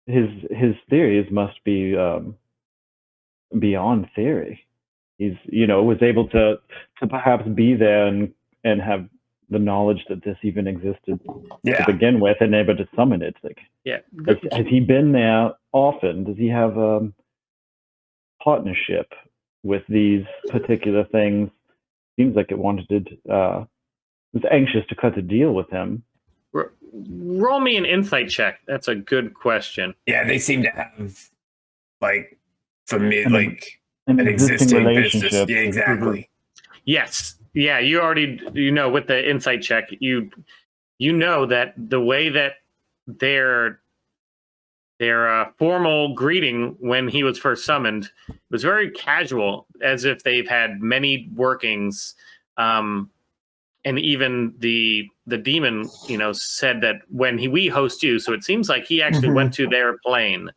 his theories must be beyond theory. He's was able to perhaps be there and have the knowledge that this even existed to begin with, and able to summon it. Like, has he been there often? Does he have a partnership with these particular things. Seems like it was anxious to cut a deal with him. Roll me an insight check. That's a good question. Yeah, they seem to have like An an existing relationship. relationship. Yeah, exactly. Yes. Yeah, you already with the insight check, you know that the way that their formal greeting when he was first summoned was very casual, as if they've had many workings. And even the demon, said that when we host you, so it seems like he actually went to their plane.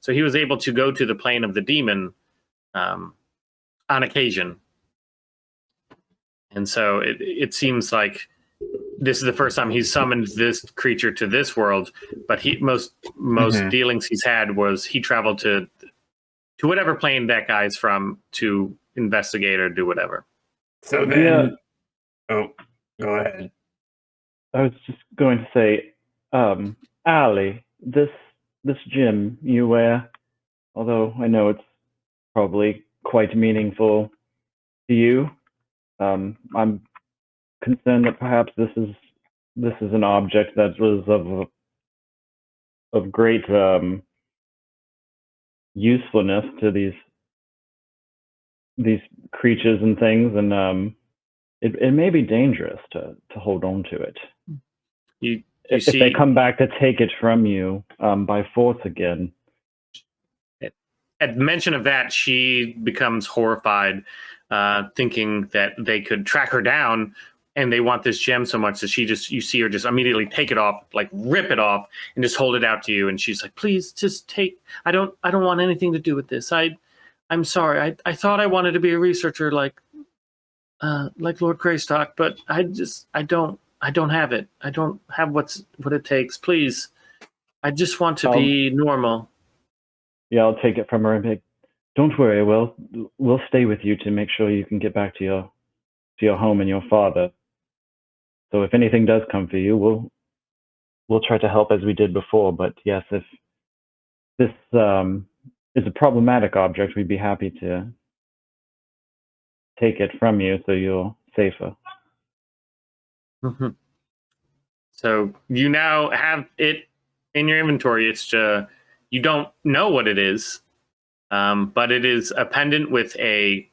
So he was able to go to the plane of the demon on occasion. And so it seems like this is the first time he's summoned this creature to this world, but most dealings he's had was he traveled to whatever plane that guy's from to investigate or do whatever. So then, go ahead. I was just going to say, Ali, this gem you wear, although I know it's probably quite meaningful to you, I'm concerned that perhaps this is an object that was of great usefulness to these creatures and things, and it may be dangerous to hold on to it. If they come back to take it from you by force again. At mention of that, she becomes horrified, thinking that they could track her down, and they want this gem so much that you see her just immediately take it off, like rip it off, and just hold it out to you. And she's like, "Please, just take. I don't want anything to do with this. I'm sorry. I thought I wanted to be a researcher like Lord Greystock, but I don't have it. I don't have what it takes. Please, I just want to be normal." Yeah, I'll take it from her and be, "Don't worry, we'll stay with you to make sure you can get back to your home and your father. So if anything does come for you, we'll try to help as we did before. But yes, if this is a problematic object, we'd be happy to take it from you so you're safer." Mm-hmm. So you now have it in your inventory. It's you don't know what it is, but it is a pendant with a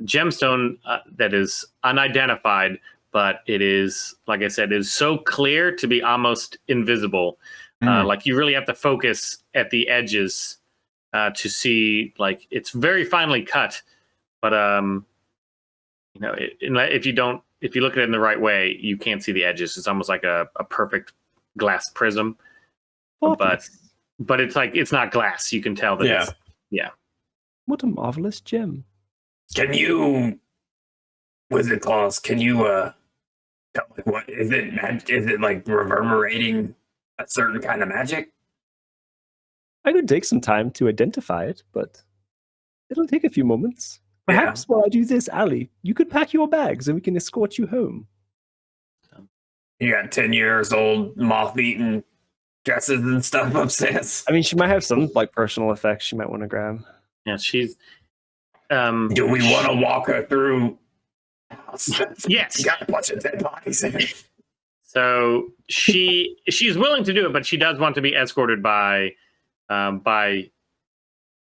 gemstone that is unidentified, but it is, like I said, is so clear to be almost invisible. Like you really have to focus at the edges to see. Like it's very finely cut, but if you look at it in the right way, you can't see the edges. It's almost like a perfect glass prism, but it's like it's not glass. You can tell that. What a marvelous gem. Can you, Wizard Claus? Can you tell, like, what is it? Is it like reverberating a certain kind of magic? I could take some time to identify it, but it'll take a few moments. Perhaps while I do this, Ali, you could pack your bags and we can escort you home. You got 10 years old moth-eaten dresses and stuff upstairs. I mean, she might have some like personal effects she might want to grab. Yeah, she's. Do we want to walk her through? Yes. Got a bunch of dead bodies in it. So she's willing to do it, but she does want to be escorted by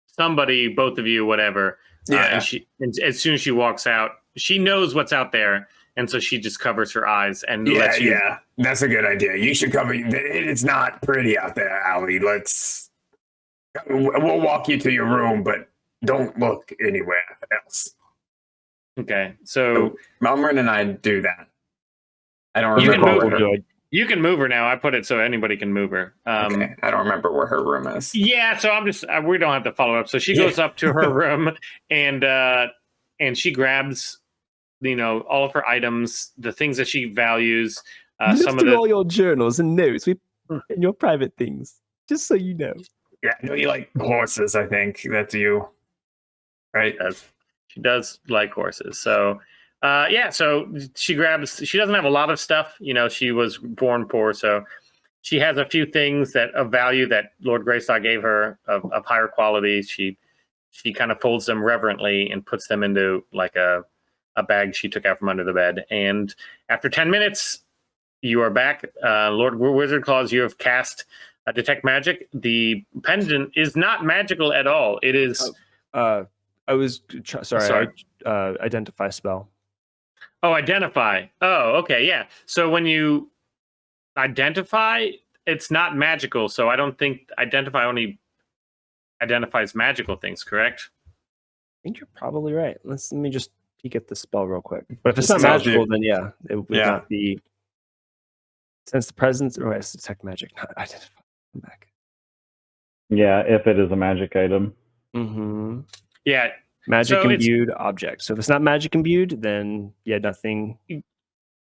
somebody, both of you, whatever. Yeah. And as soon as she walks out, she knows what's out there, and so she just covers her eyes and lets you. Yeah, that's a good idea. You should cover. It's not pretty out there, Ali. We'll walk you to your room, but don't look anywhere else. Okay, so Malmrin and I do that. I don't remember. You can move her now. I put it so anybody can move her. Okay. I don't remember where her room is. Yeah, so I'm just we don't have to follow up. So she goes up to her room and she grabs all of her items, the things that she values. Some of all your journals and notes and your private things, just so you know. Yeah, I know you like horses. I think that's you, right? She does like horses. So. So she doesn't have a lot of stuff. She was born poor, so she has a few things of value that Lord Greystock gave her of higher quality. She she kind of folds them reverently and puts them into like a bag she took out from under the bed. And after 10 minutes, you are back. Lord Wizard Claus, you have cast Detect Magic. The pendant is not magical at all. It is... I was sorry. Identify spell. Oh, identify. Oh, okay, yeah. So when you identify, it's not magical. So I don't think identify only identifies magical things, correct? I think you're probably right. Let me just peek at the spell real quick. But if it's This not tells magical, you- then yeah, it would Yeah. not be. Since the presence, or it's detect magic, not identify. Come back. Yeah, if it is a magic item. Mm-hmm. Yeah. Magic So it's- imbued object. So if it's not magic imbued, then yeah, nothing.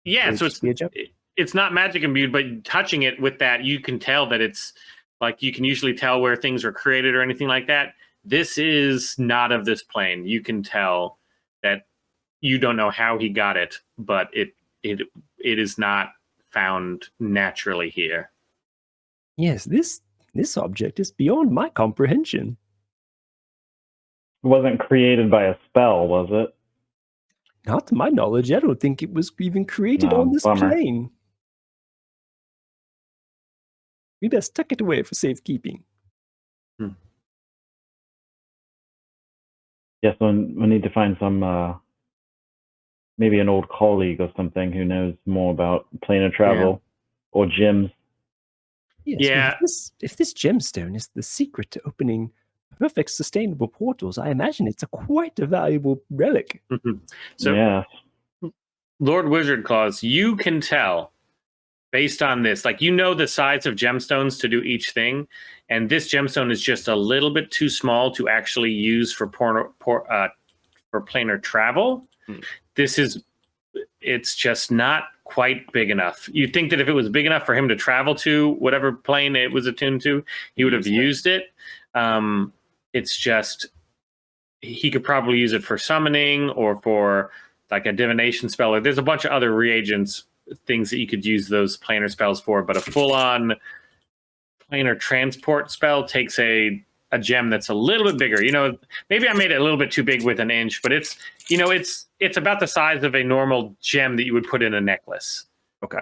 Yeah, would so just be a gem. it's not magic imbued, but touching it with that, you can tell that it's like you can usually tell where things are created or anything like that. This is not of this plane. You can tell that you don't know how he got it, but it is not found naturally here. Yes, this object is beyond my comprehension. It wasn't created by a spell, was it? Not to my knowledge, I don't think it was even created No, on this bummer. plane. We best tuck it away for safekeeping. Yes, we need to find some, maybe an old colleague or something who knows more about planar travel or gyms. Yes, Yeah. well, if this gemstone is the secret to opening perfect sustainable portals, I imagine it's quite a valuable relic. So yeah. Lord Wizard Claus, you can tell based on this, like, you know the size of gemstones to do each thing, and this gemstone is just a little bit too small to actually use for planar travel. It's just not quite big enough. You'd think that if it was big enough for him to travel to whatever plane it was attuned to, he would have used it. It's just, he could probably use it for summoning or for like a divination spell. Or there's a bunch of other reagents, things that you could use those planar spells for, but a full-on planar transport spell takes a gem that's a little bit bigger. You know, maybe I made it a little bit too big with an inch, but it's, you know, it's about the size of a normal gem that you would put in a necklace. Okay.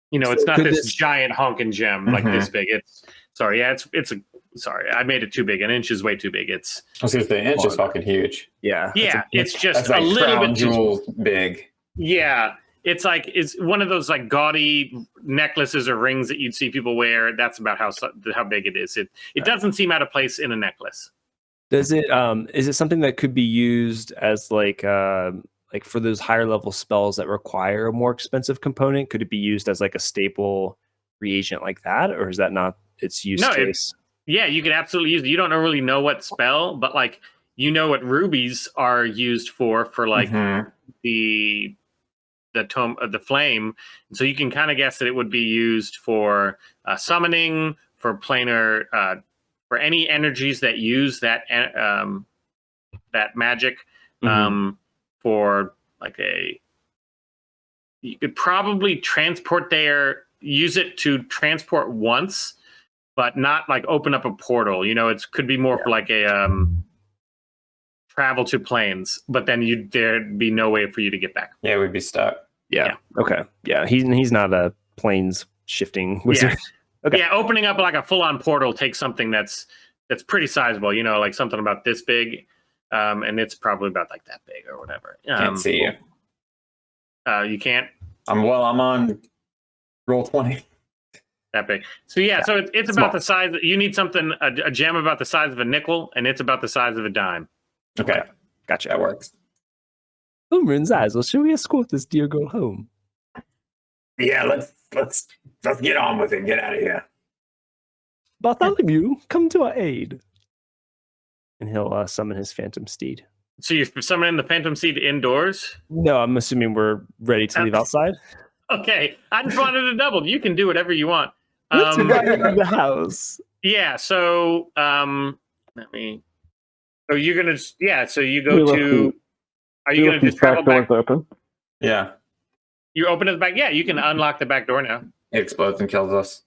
You know, So it's not could this this- giant honking gem like this big. Sorry, I made it too big. An inch is way too big. I was gonna say, inch is fucking huge. Yeah. It's just That's like a little crown bit too jewel big. Yeah, it's one of those like gaudy necklaces or rings that you'd see people wear. That's about how big it is. It doesn't seem out of place in a necklace. Does it is it something that could be used as like for those higher level spells that require a more expensive component? Could it be used as like a staple reagent like that, or is that not its use case? Yeah, you could absolutely use it. You don't really know what spell, but like you know what rubies are used for like the tome of the flame. So you can kind of guess that it would be used for summoning, for planar, for any energies that use that magic. For like you could probably use it to transport once, but not like open up a portal. You know, it could be more for like a travel to planes, but then there'd be no way for you to get back. Yeah, we'd be stuck. Yeah. Okay. Yeah. He's not a planes shifting wizard. Okay. Yeah, opening up like a full-on portal takes something that's pretty sizable. You know, like something about this big, and it's probably about like that big or whatever. Can't see you. You can't. I'm on roll 20. That big. So so it's about the size. You need something, a gem about the size of a nickel, and it's about the size of a dime. Okay, Gotcha. that works. Homer and Zazzle, shall we escort this dear girl home? Yeah, let's get on with it. Get out of here. Bartholomew, come to our aid. And he'll summon his phantom steed. So you're summoning the phantom steed indoors? No, I'm assuming we're ready to leave outside. Okay, I just wanted to double. You can do whatever you want. Let's ride into the house. Yeah. So let me. So you're gonna. Yeah. So you go to. Are you gonna just travel back? Open? Yeah, You open it back. Yeah, you can unlock the back door now. it explodes and kills us.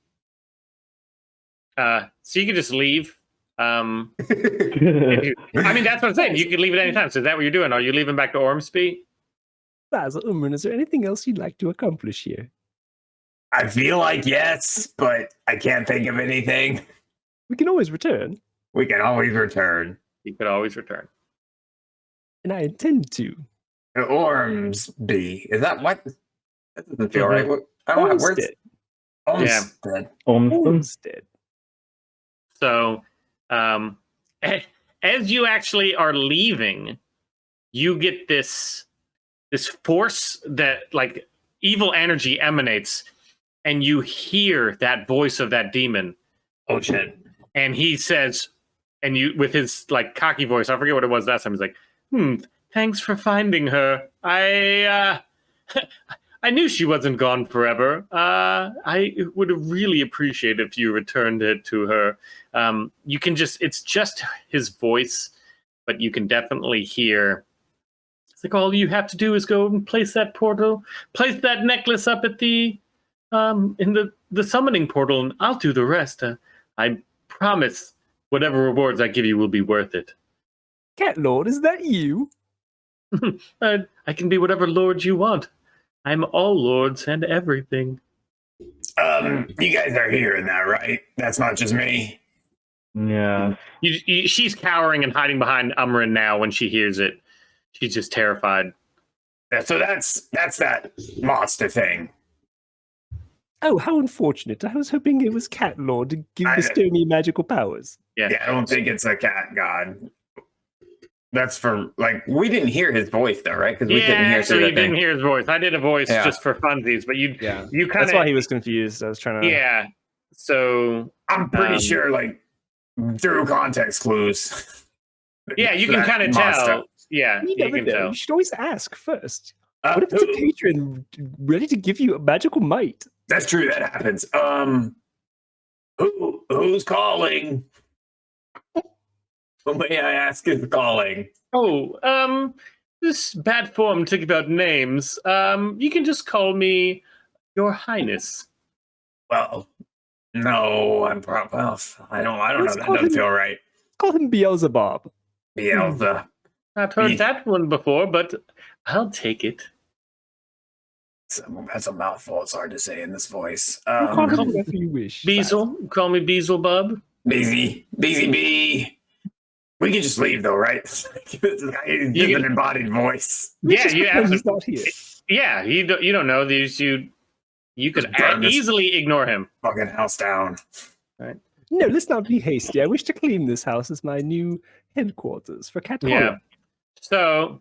So you can just leave. I mean, that's what I'm saying. You can leave at any time. So is that what you're doing? Are you leaving back to Ormsby? Basil Umrin, is there anything else you'd like to accomplish here? I feel like yes, but I can't think of anything. We can always return, We can always return. You could always return. and I intend to. Ormsby. Is that what? That doesn't feel right. I don't know. Where's Olmsted. Olmsted? Olmsted. So, as you actually are leaving, you get this force that like evil energy emanates, and you hear that voice of that demon. Oh shit! And he says, and you with his like cocky voice, I forget what it was last time. He's like, thanks for finding her. I knew she wasn't gone forever. I would really appreciate if you returned it to her. You can it's just his voice, but you can definitely hear. It's like all you have to do is go and place that portal, place that necklace up at the in the summoning portal, and I'll do the rest. I promise whatever rewards I give you will be worth it. Cat Lord, is that you? I can be whatever lord you want. I'm all lords and everything. You guys are hearing that, right? That's not just me. Yeah. She's cowering and hiding behind Umrin now when she hears it. She's just terrified. Yeah, so that's that monster thing. Oh, how unfortunate. I was hoping it was Cat Lord to give the stony magical powers. Yeah, I don't think it's a cat god. That's for, like, we didn't hear his voice, though, right? Because we couldn't hear so you didn't hear his voice. I did a voice just for funsies, but you kind of... That's why he was confused. I was trying to... Yeah, so... I'm pretty sure, like, through context clues. Yeah, you can kind of tell. Yeah, you can tell. You should always ask first. What if it's a patron ready to give you a magical might? That's true. That happens. Who's calling? May I ask is calling? Oh, this bad form to give out names. You can just call me Your Highness. Well, no, I don't know. That doesn't feel right. Call him Beelzebub. Beelzebub. I've heard that one before, but I'll take it. That's a mouthful. It's hard to say in this voice. Call him whatever you wish. Beezel. Call me Beelzebub. Beezy B. We can just leave, though, right? He's an embodied voice. Yeah, you have He's not here. Yeah, you don't know these. You could easily ignore him. Fucking house down. Right. No, let's not be hasty. I wish to claim this house as my new headquarters for Cat. Yeah. So,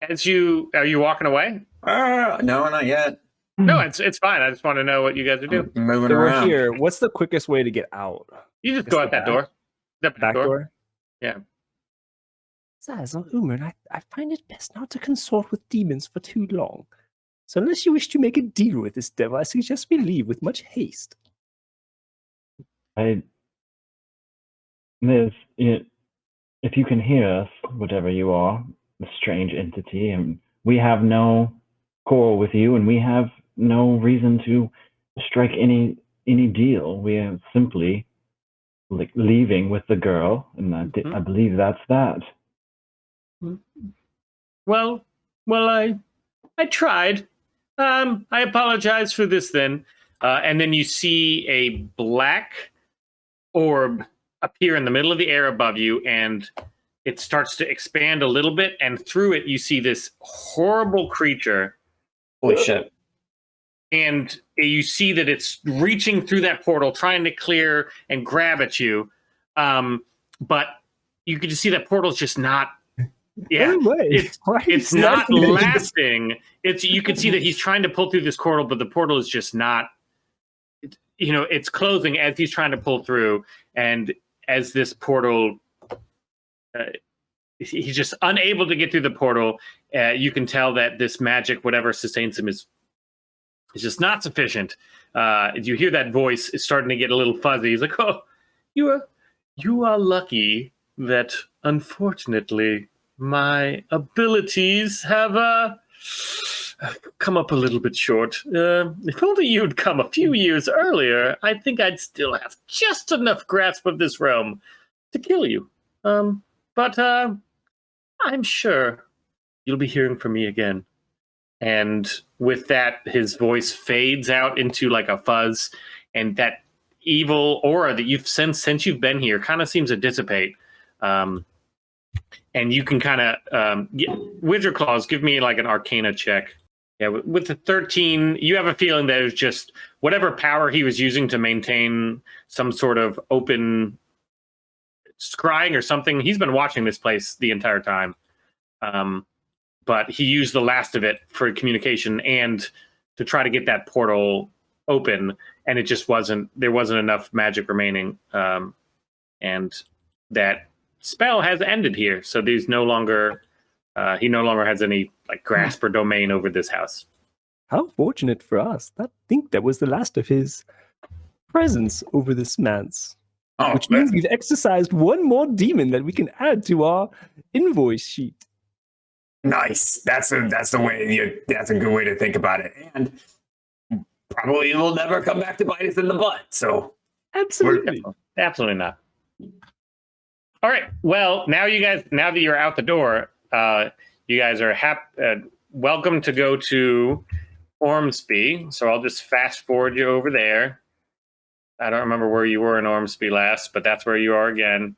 are you walking away? No, not yet. No, it's fine. I just want to know what you guys are doing. Moving So around. we're here. What's the quickest way to get out? You just go out that door. The Back door? Yeah. Zazel, Umrin, I find it best not to consort with demons for too long. So unless you wish to make a deal with this devil, I suggest we leave with much haste. If you can hear us, whatever you are, a strange entity, and we have no quarrel with you, and we have no reason to strike any deal. We are simply like leaving with the girl, and I believe that's that. Well, I tried. I apologize for this then. And then you see a black orb appear in the middle of the air above you, and it starts to expand a little bit, and through it you see this horrible creature. Holy shit. And you see that it's reaching through that portal, trying to clear and grab at you. But you can just see that portal's just not... Yeah, it's not lasting. You can see that he's trying to pull through this portal, but the portal is just not. It's closing as he's trying to pull through, and as this portal, he's just unable to get through the portal. You can tell that this magic, whatever sustains him, is just not sufficient. You hear that voice is starting to get a little fuzzy. He's like, "Oh, you are lucky that, unfortunately, my abilities have come up a little bit short. If only you'd come a few years earlier, I think I'd still have just enough grasp of this realm. to kill you. But I'm sure you'll be hearing from me again. And with that, his voice fades out into like a fuzz, and that evil aura that you've since you've been here kind of seems to dissipate. And you can kind of Wizard Claws, give me like an Arcana check. Yeah, with the 13, you have a feeling that it was just whatever power he was using to maintain some sort of open scrying or something. He's been watching this place the entire time. But he used the last of it for communication and to try to get that portal open, and it just there wasn't enough magic remaining. And that spell has ended here. So there's no longer, he no longer has any like grasp or domain over this house. How fortunate for us. I think that was the last of his presence over this manse. Oh, Which means we've exercised one more demon that we can add to our invoice sheet. nice. That's a way. That's a good way to think about it. And probably it'll never come back to bite us in the butt. So Absolutely. Absolutely not. All right. Well, now that you're out the door, you guys are welcome to go to Ormsby. So I'll just fast forward you over there. I don't remember where you were in Ormsby last, but that's where you are again.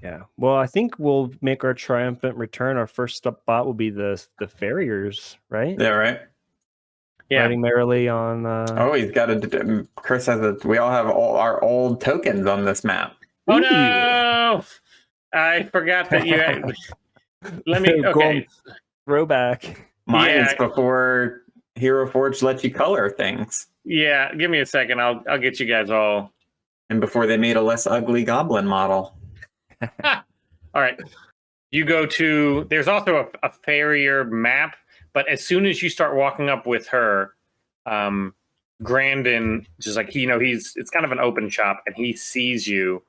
Yeah. Well, I think we'll make our triumphant return. Our first spot will be the farriers, right? yeah, right. Yeah. Riding merrily on. Oh, he's got Chris has we all have all our old tokens on this map. Oh no! I forgot that you had. Let me. Okay. Throwback. Mine is Yeah. before Hero Forge lets you color things, Yeah. Give me a second. I'll get you guys all. and before they made a less ugly goblin model. All right. You go to. There's also a farrier map, but as soon as you start walking up with her, Grandin just like it's kind of an open shop, and he sees you,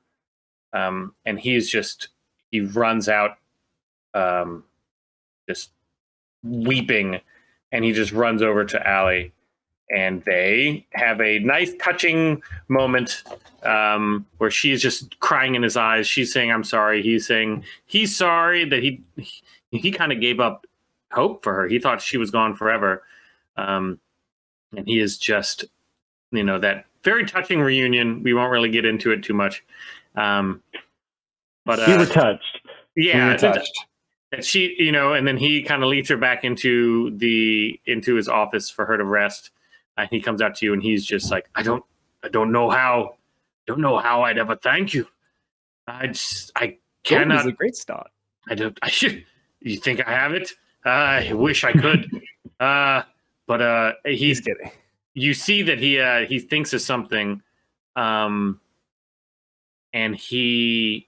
and he runs out, just weeping, and he just runs over to Allie, and they have a nice touching moment where she's just crying in his eyes. She's saying, "I'm sorry." He's saying he's sorry that he kind of gave up hope for her. He thought she was gone forever. And he is just, that very touching reunion. We won't really get into it too much. But We were touched. yeah, We were touched. that she, and then he kind of leads her back into his office for her to rest. And he comes out to you, and he's just like, I don't know how I'd ever thank you. I cannot. Is a great start. I should. You think I have it? I wish I could. But He's kidding. you see that he thinks of something, and he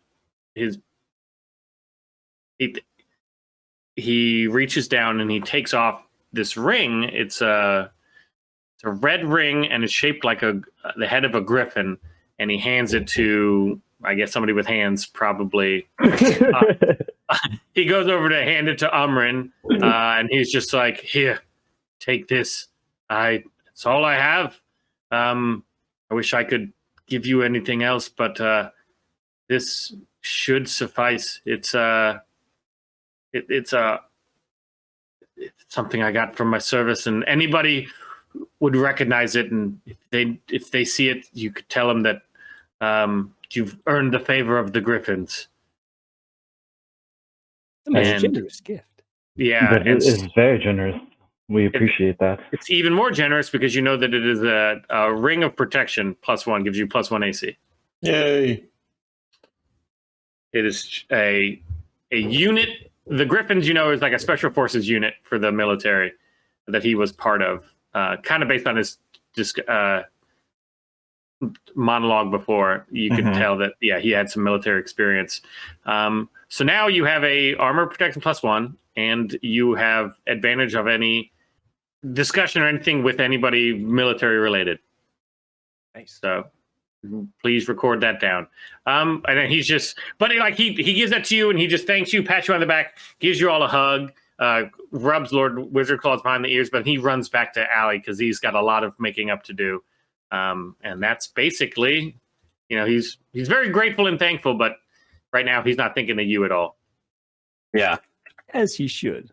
reaches down and he takes off this ring. It's a red ring, and it's shaped like the head of a griffin, and he hands it to, I guess, somebody with hands, probably. He goes over to hand it to Umrin, and he's just like, "Here, take this. It's all I have. I wish I could give you anything else, but this should suffice. It's something I got from my service, and anybody would recognize it. And if they see it, you could tell them that you've earned the favor of the Griffins." A most And- generous gift. Yeah, But and it is very generous. We appreciate that. it's even more generous because you know that it is a ring of protection +1, gives you +1 AC. Yay! It is a unit. The Griffins, is like a special forces unit for the military that he was part of, kind of based on his monologue before. You could tell that, he had some military experience. So now you have a armor protection +1, and you have advantage of any discussion or anything with anybody military related. Nice. So please record that down. And then he's just, but he gives that to you, and he just thanks you, pats you on the back, gives you all a hug, rubs Lord Wizard Claws behind the ears, but he runs back to Allie because he's got a lot of making up to do. And that's basically, he's very grateful and thankful, but right now he's not thinking of you at all. Yeah. As he should.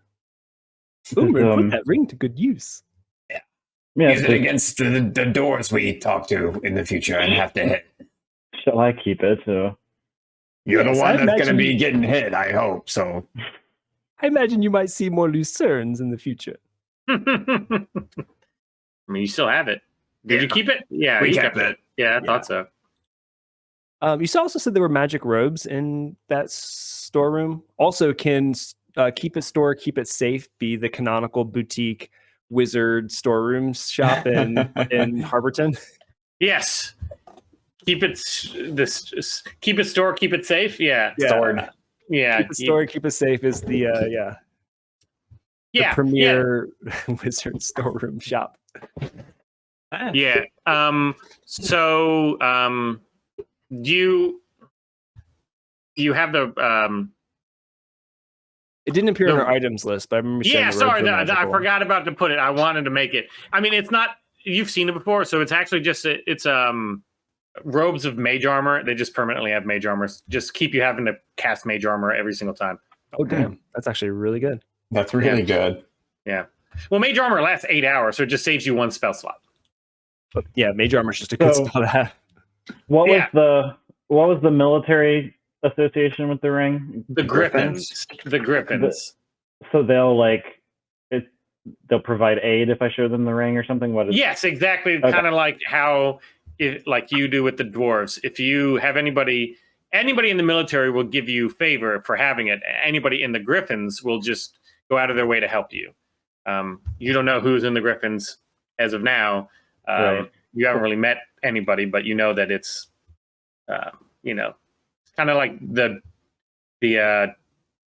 Boomer, put that ring to good use. Yeah, Use it against the doors we talk to in the future and have to hit. shall I keep it? So You're Yes, the one I that's going to imagine be getting hit, I hope. So I imagine you might see more Lucernes in the future. I mean, you still have it. Did you keep it? Yeah, we you kept it. Yeah, I thought so. You also said there were magic robes in that storeroom. Also, can Keep It Store, Keep It Safe be the canonical boutique wizard storeroom shop in Harborton? Yes. Keep it store, keep it safe. Yeah. Stored. Keep It Store, Keep It Safe is the the premier wizard storeroom shop. Yeah. So you have the It didn't appear on our items list, but I remember saying I forgot about to put it. I wanted to make it. I mean, it's not, you've seen it before, so it's actually just it's robes of mage armor. They just permanently have mage armor. Just keep you having to cast mage armor every single time. Oh damn, that's actually really good. That's really good. Yeah. Well, mage armor lasts 8 hours, so it just saves you one spell slot. But yeah, mage armor is just a good spell to have. what was the military association with the ring? The Griffins. The Griffins. So they'll provide aid if I show them the ring or something. Yes, exactly. Okay. Kind of like how, like you do with the dwarves. If you have anybody in the military will give you favor for having it. Anybody in the Griffins will just go out of their way to help you. You don't know who's in the Griffins as of now. Right. You haven't really met anybody, but you know that it's, kind of like the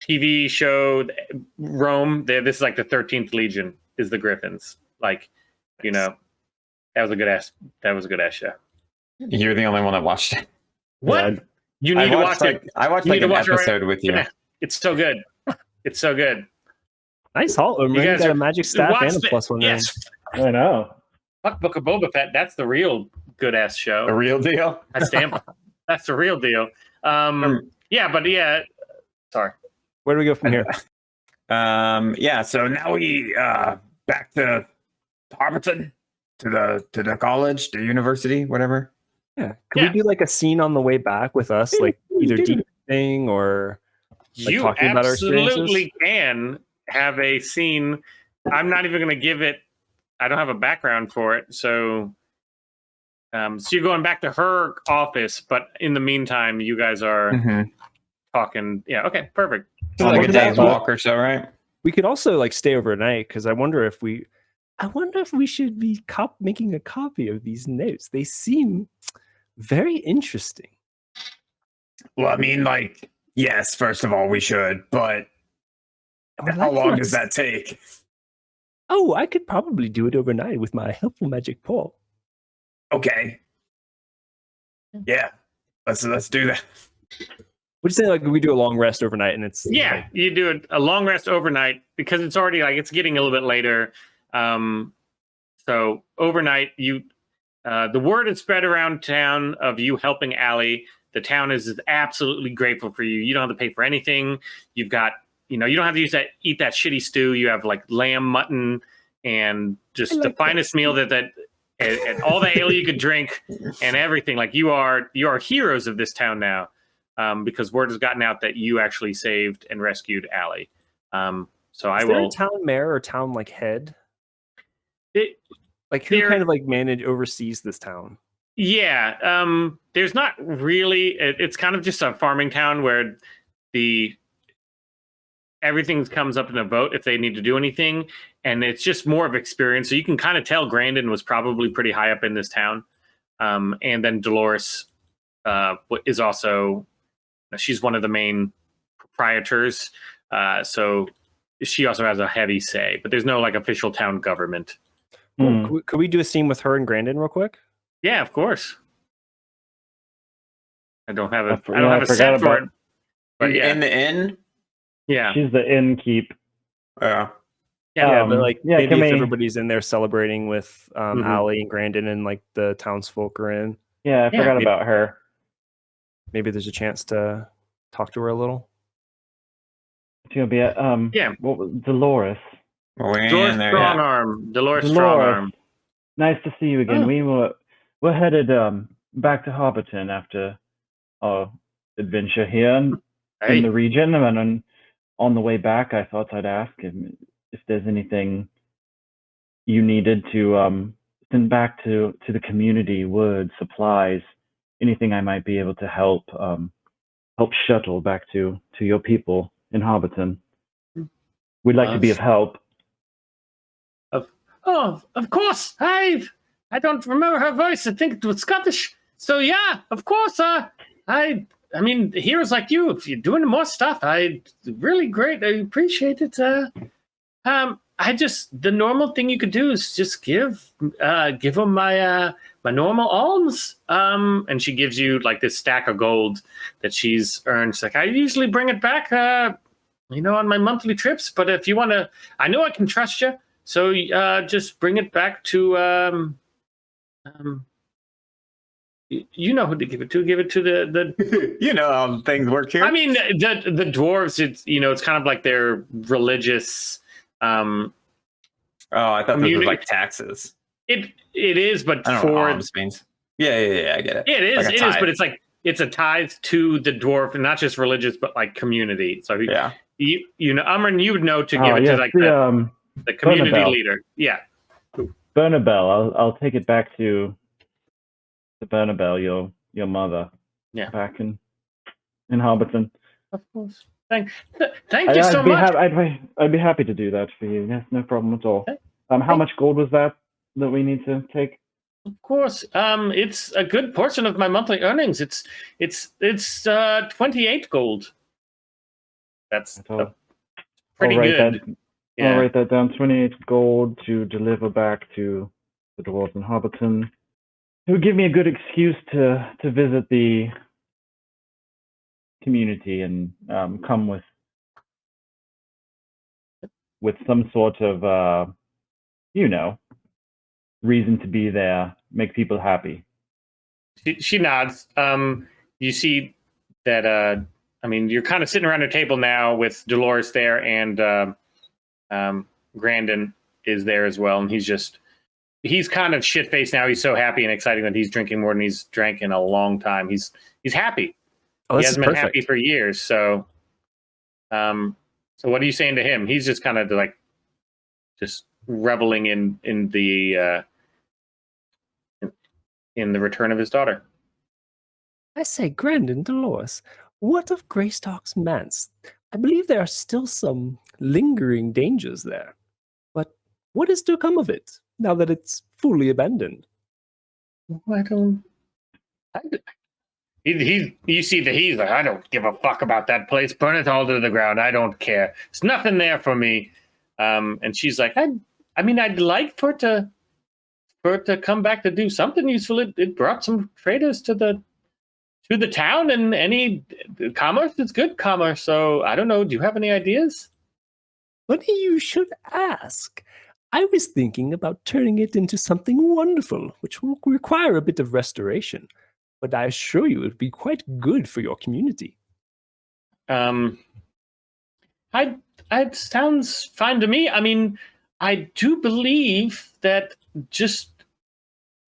TV show Rome. This is like the 13th Legion is the Griffins. Like, that was a good ass show. You're the only one that watched it. What? Yeah, You need to watch it. I watched You need like to an watch it episode with you. Yeah, it's so good. It's so good. Nice haul, Omer. You guys got are- a magic staff watch and a it. +1 ring. Yes. I know. Fuck Book of Boba Fett. That's the real good ass show. The real deal. I stand. That's the real deal. Sorry. Where do we go from here? So now we back to Harborton, to the college, the university, whatever. Yeah. Could we do like a scene on the way back with us, like either deep or like You talking about our absolutely can have a scene. I'm not even going to give it. I don't have a background for it, so you're going back to her office, but in the meantime, you guys are talking. Yeah. Okay. Perfect. So like a day's walk or so, right? We could also like stay overnight because I wonder if we should be making a copy of these notes. They seem very interesting. Well, I mean, like, yes, first of all, we should, but how long does that take? Oh, I could probably do it overnight with my helpful magic paw. Okay. Yeah. Let's do that. Would you say like we do a long rest overnight and it's Yeah, you do a long rest overnight because it's already it's getting a little bit later. So overnight, the word is spread around town of you helping Allie. The town is absolutely grateful for you. You don't have to pay for anything. You've got, you don't have to eat that shitty stew. You have like lamb, mutton, and just the finest meal and all the ale you could drink and everything. Like you are heroes of this town now. Because word has gotten out that you actually saved and rescued Allie. So is there a town mayor or town like head? Who kind of like oversees this town? Yeah, there's not really. It's kind of just a farming town where everything comes up in a vote if they need to do anything, and it's just more of experience. So you can kind of tell Grandin was probably pretty high up in this town, and then Dolores is also. She's one of the main proprietors, so she also has a heavy say. But there's no like official town government. Could we do a scene with her and Grandin real quick? Yeah, of course. I don't have a set for it. But in the inn. Yeah, she's the innkeep. Yeah, but like maybe if everybody's in there celebrating with Allie and Grandin and like the townsfolk are in. Yeah, I forgot about her. Maybe there's a chance to talk to her a little? It's gonna be Yeah. What was Dolores? We're Dolores in there. Strongarm. Dolores Dolores, Strongarm. nice to see you again. Oh. We're headed back to Hobbiton after our adventure here in Hey. the region, and on the way back, I thought I'd ask if there's anything you needed to send back to the community, wood, supplies, anything I might be able to help shuttle back to your people in Hobbiton. We'd like to be of help. Of course. I don't remember her voice. I think it was Scottish. So yeah, of course. I mean, heroes like you, if you're doing more stuff, really great. I appreciate it. The normal thing you could do is just give them my normal alms. And she gives you like this stack of gold that she's earned. She's like, I usually bring it back, on my monthly trips. But if you want to, I know I can trust you. So just bring it back to you know who to give it to. Give it to the You know how things work here. I mean the dwarves. It's kind of like their religious. Oh, I thought this was like taxes. It is, but I don't know for what alms means. Yeah, I get it. It is, Like a it is, tithe. but it's a tithe to the dwarf, and not just religious, but like community. So Yeah. Amran, you would know to give it to like the community Bernabelle. leader. Yeah. Bernabelle, I'll take it back to Bernabelle, your mother. Yeah. Back in Hobbiton. Of course. Thank you so much. I'd be happy to do that for you. Yes, no problem at all. Okay. How much gold was that we need to take? Of course. It's a good portion of my monthly earnings. It's 28 gold. That's pretty good. I'll write that down. 28 gold to deliver back to the dwarves in Hobbiton. It would give me a good excuse to visit the community and come with some sort of reason to be there, make people happy. She nods. You see that you're kind of sitting around a table now with Dolores there, and Grandin is there as well, and he's kind of shit-faced now. He's so happy and excited that he's drinking more than he's drank in a long time. He's happy. Oh, He this hasn't is been perfect. happy for years. So what are you saying to him? He's just kind of like just reveling in the return of his daughter. I say, Grandin, Dolores, what of Greystock's manse? I believe there are still some lingering dangers there. But what is to come of it now that it's fully abandoned? You see that he's like, I don't give a fuck about that place. Burn it all to the ground. I don't care. There's nothing there for me. And she's like, I'd like for it to come back to do something useful. It brought some traders to the town, and any commerce is good commerce. So I don't know. Do you have any ideas? Funny you should ask. I was thinking about turning it into something wonderful, which will require a bit of restoration. But I assure you it would be quite good for your community. It sounds fine to me. I mean, I do believe that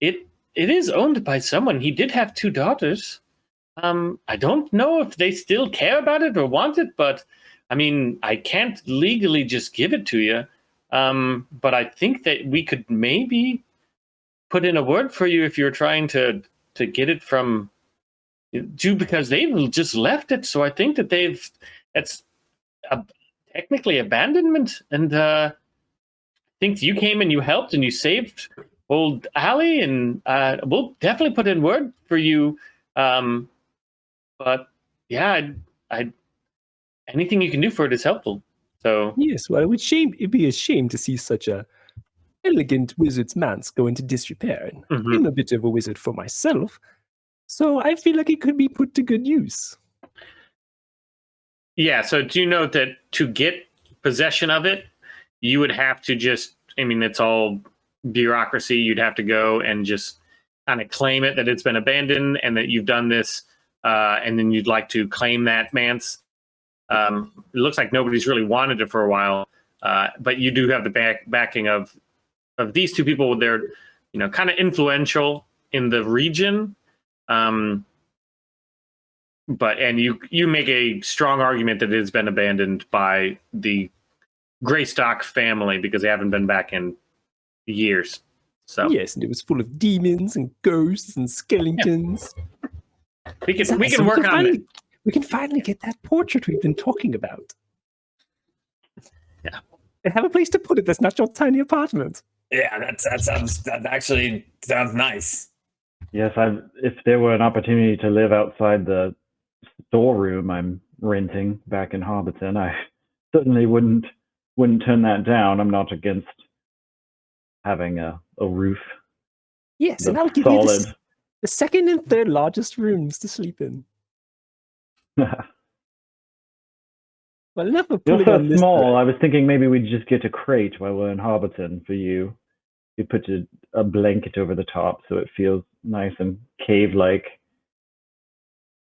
it is owned by someone. He did have 2 daughters. I don't know if they still care about it or want it, but I mean, I can't legally just give it to you. But I think that we could maybe put in a word for you if you're trying to get it from you, because they've just left it. So I think that that's technically abandonment. And I think you came and you helped and you saved old Allie, and we'll definitely put in word for you. But yeah, anything you can do for it is helpful. So Yes, well, it'd be a shame to see such a elegant wizard's manse go into disrepair. And I'm a bit of a wizard for myself, so I feel like it could be put to good use. Yeah, so do you know that to get possession of it, you would have to it's all bureaucracy. You'd have to go and just kind of claim it, that it's been abandoned and that you've done this and then you'd like to claim that manse. It looks like nobody's really wanted it for a while, but you do have the backing of these two people. They're kind of influential in the region, but you make a strong argument that it has been abandoned by the Greystock family because they haven't been back in years. So yes, and it was full of demons and ghosts and skeletons. Yeah. We can work on it. We can finally get that portrait we've been talking about. Yeah, and have a place to put it. That's not your tiny apartment. Yeah, that actually sounds nice. Yes, if there were an opportunity to live outside the storeroom I'm renting back in Hobbiton, I certainly wouldn't turn that down. I'm not against having a roof. Yes, and I'll give you the second and third largest rooms to sleep in. Well, enough of You're pulling so on this small. thread. I was thinking maybe we'd just get a crate while we're in Hobbiton for you. You put a blanket over the top so it feels nice and cave-like.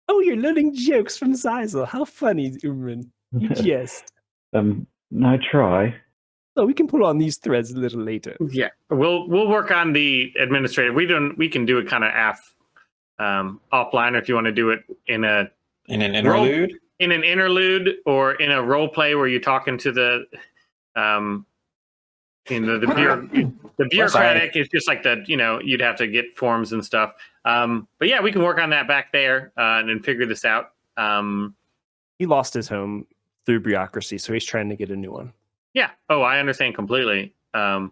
Oh, you're learning jokes from Zeisel. How funny, Umran. You jest. I try. Oh, we can pull on these threads a little later. Yeah, we'll work on the administrative. We can do it kind of offline, or if you want to do it in an interlude. In an interlude or in a role play where you're talking to the bureaucratic is just like you'd have to get forms and stuff. But yeah, we can work on that back there and then figure this out. He lost his home through bureaucracy, so he's trying to get a new one. Yeah. Oh, I understand completely. So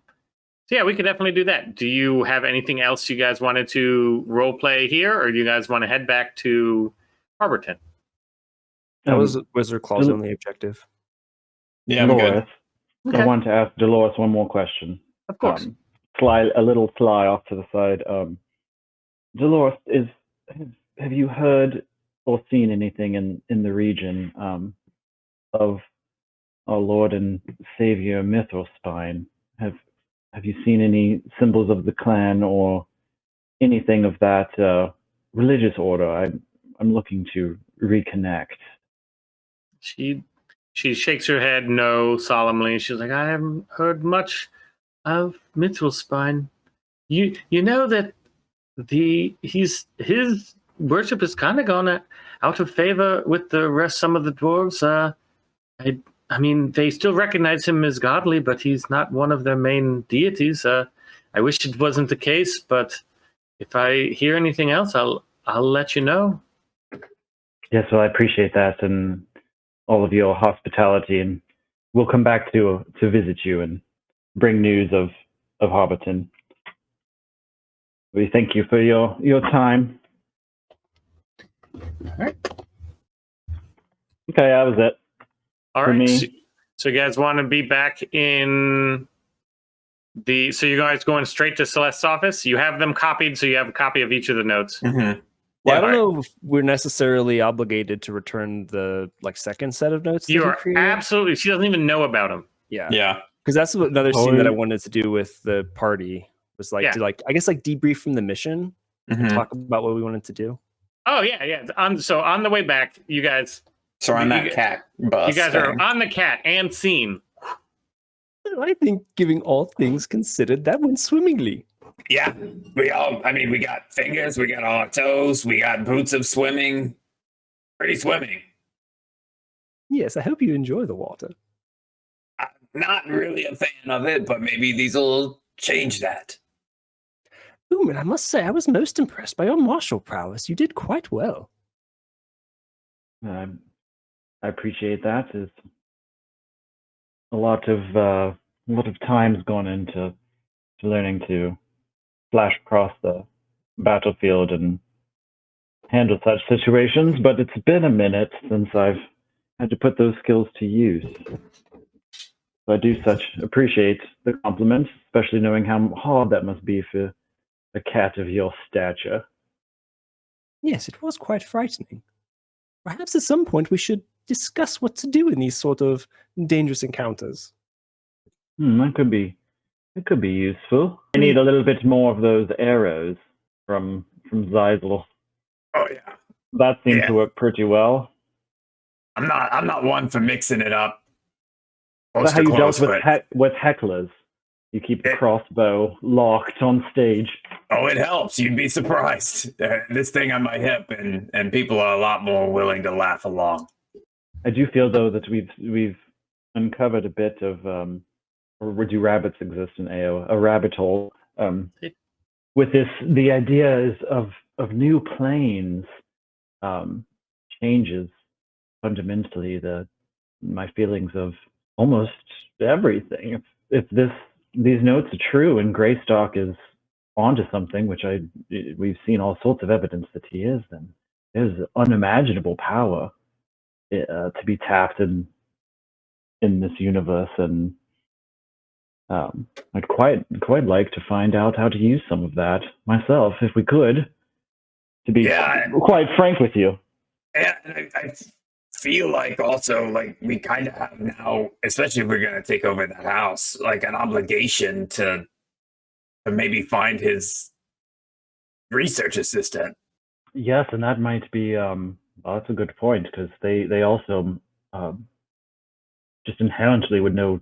yeah, we could definitely do that. Do you have anything else you guys wanted to role play here, or do you guys want to head back to Harborton? That was Wizard Claw's only objective. Yeah, I'm good. Okay. I want to ask Dolores one more question. Of course. A little fly off to the side. Dolores, have you heard or seen anything in the region of our Lord and Savior Mithrilspine? Have you seen any symbols of the clan or anything of that religious order? I'm looking to reconnect. She shakes her head no solemnly. She's like, I haven't heard much of Mithrilspine. You know that his worship has kind of gone out of favor with the rest. Some of the dwarves. I mean, they still recognize him as godly, but he's not one of their main deities. I wish it wasn't the case, but if I hear anything else, I'll let you know. Yes, well, I appreciate that and all of your hospitality, and we'll come back to visit you and bring news of Hobbiton. We thank you for your time. All right. Okay, that was it. All right. So you guys want to be back in so you guys going straight to Celeste's office? You have them copied, so you have a copy of each of the notes. Mm-hmm. Well, I don't know if we're necessarily obligated to return the second set of notes. You are absolutely. She doesn't even know about them. Yeah. Because that's another scene that I wanted to do with the party was to debrief from the mission and talk about what we wanted to do. Oh yeah. On the way back, you guys. So on that cat bus. You guys are on the cat and scene. I think, giving all things considered, that went swimmingly. Yeah, we got fingers, we got all our toes, we got boots of swimming. Pretty swimming. Yes, I hope you enjoy the water. I'm not really a fan of it, but maybe these will change that. Ooh, and I must say, I was most impressed by your martial prowess. You did quite well. I appreciate that. There's a lot of time's gone into learning to flash across the battlefield and handle such situations, but it's been a minute since I've had to put those skills to use. So I do appreciate the compliments, especially knowing how hard that must be for a cat of your stature. Yes, it was quite frightening. Perhaps at some point we should discuss what to do in these sort of dangerous encounters. That could be useful. I need a little bit more of those arrows from Zeisel. Oh yeah. That seems Yeah. to work pretty well. I'm not one for mixing it up. Is that how you dealt with hecklers? You keep the crossbow locked on stage. Oh, it helps. You'd be surprised. This thing on my hip, and people are a lot more willing to laugh along. I do feel though that we've uncovered a bit of or do rabbits exist in AO? A rabbit hole. With this, the idea is of new planes changes fundamentally my feelings of almost everything. If these notes are true and Greystock is onto something, which we've seen all sorts of evidence that he is, then there's unimaginable power to be tapped in this universe, and I'd quite like to find out how to use some of that myself, if we could. To be quite frank with you. Yeah, I feel like also like we kind of have now, especially if we're going to take over the house, like an obligation to maybe find his research assistant. Yes, and that might be that's a good point, because they also just inherently would know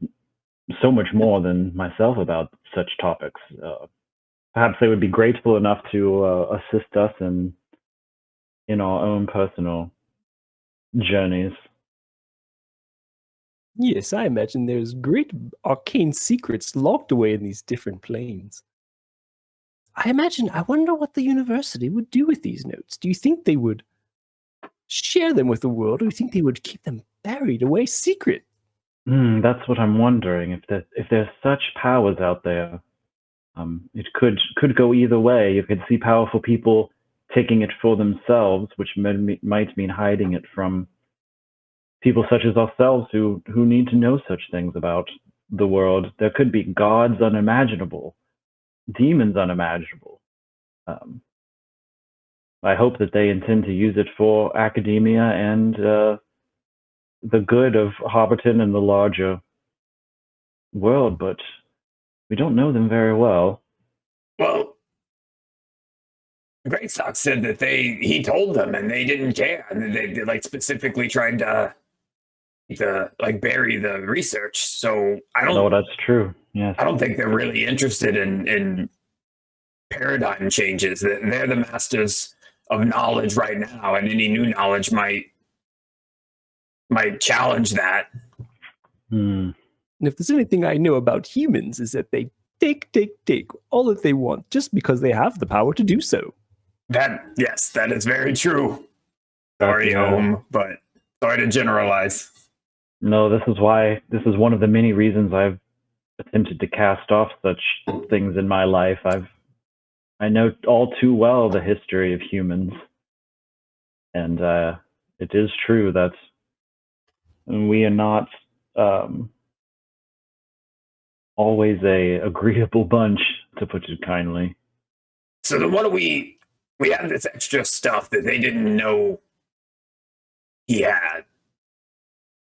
so much more than myself about such topics. Perhaps they would be grateful enough to assist us in our own personal journeys. Yes, I imagine there's great arcane secrets locked away in these different planes. I wonder what the university would do with these notes. Do you think they would share them with the world, or do you think they would keep them buried away secret? That's what I'm wondering. If there's such powers out there, it could go either way. You could see powerful people taking it for themselves, which might mean hiding it from people such as ourselves who need to know such things about the world. There could be gods unimaginable, demons unimaginable. I hope that they intend to use it for academia and the good of Hobbiton and the larger world, but we don't know them very well. Well, Greystock said that he told them and they didn't care, and they like specifically tried to bury the research. So I don't know that's true. Yes, I don't think they're really interested in paradigm changes. They're the masters of knowledge right now, and any new knowledge might challenge that. And if there's anything I know about humans, is that they take all that they want just because they have the power to do so. That is very true. Sorry, but sorry to generalize. No, this is one of the many reasons I've attempted to cast off such things in my life. I know all too well the history of humans, and it is true that we are not always a agreeable bunch, to put it kindly. So then what do we have this extra stuff that they didn't know he had.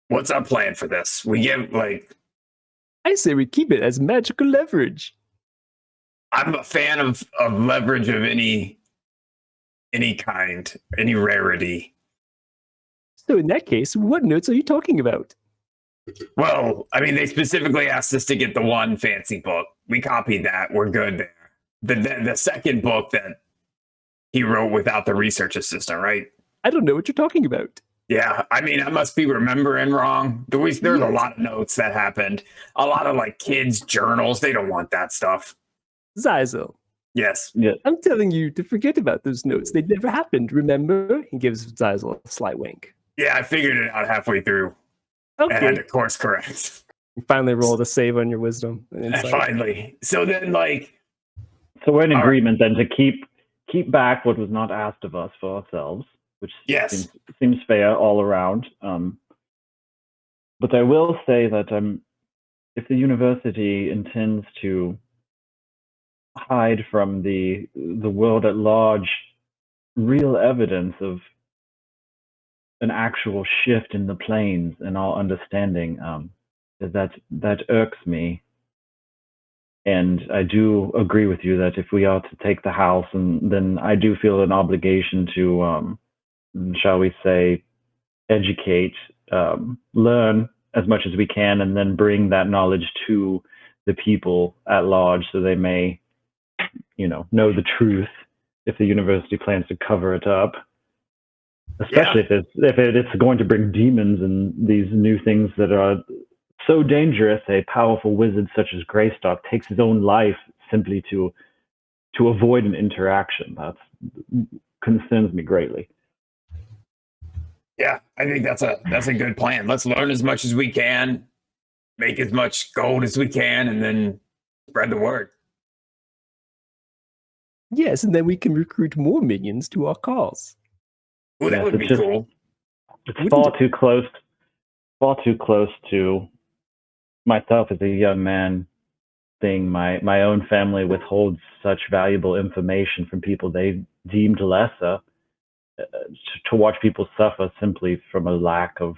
What's our plan for this? We give I say we keep it as magical leverage. I'm a fan of leverage of any kind, any rarity. So in that case, what notes are you talking about? Well, I mean, they specifically asked us to get the one fancy book. We copied that. We're good there. The second book that he wrote without the research assistant, right? I don't know what you're talking about. Yeah, I mean, I must be remembering wrong. There's a lot of notes that happened. A lot of kids' journals. They don't want that stuff. Zyzel. Yes. Yeah. I'm telling you to forget about those notes. They never happened, remember? He gives Zyzel a sly wink. Yeah, I figured it out halfway through. Okay. And of course, correct. You finally rolled a save on your wisdom. Finally. So then, So we're in agreement then to keep back what was not asked of us for ourselves, which seems fair all around. But I will say that if the university intends to hide from the world at large real evidence of an actual shift in the planes and our understanding, that irks me. And I do agree with you that if we are to take the house, and then I do feel an obligation to shall we say, educate, learn as much as we can, and then bring that knowledge to the people at large so they may, know the truth if the university plans to cover it up. Especially if it's going to bring demons and these new things that are so dangerous. A powerful wizard such as Greystock takes his own life simply to avoid an interaction. That concerns me greatly. Yeah, I think that's a good plan. Let's learn as much as we can, make as much gold as we can, and then spread the word. Yes, and then we can recruit more minions to our cause. Well, that would be cool. It's far too close to myself as a young man, seeing my own family withhold such valuable information from people they deemed lesser, to watch people suffer simply from a lack of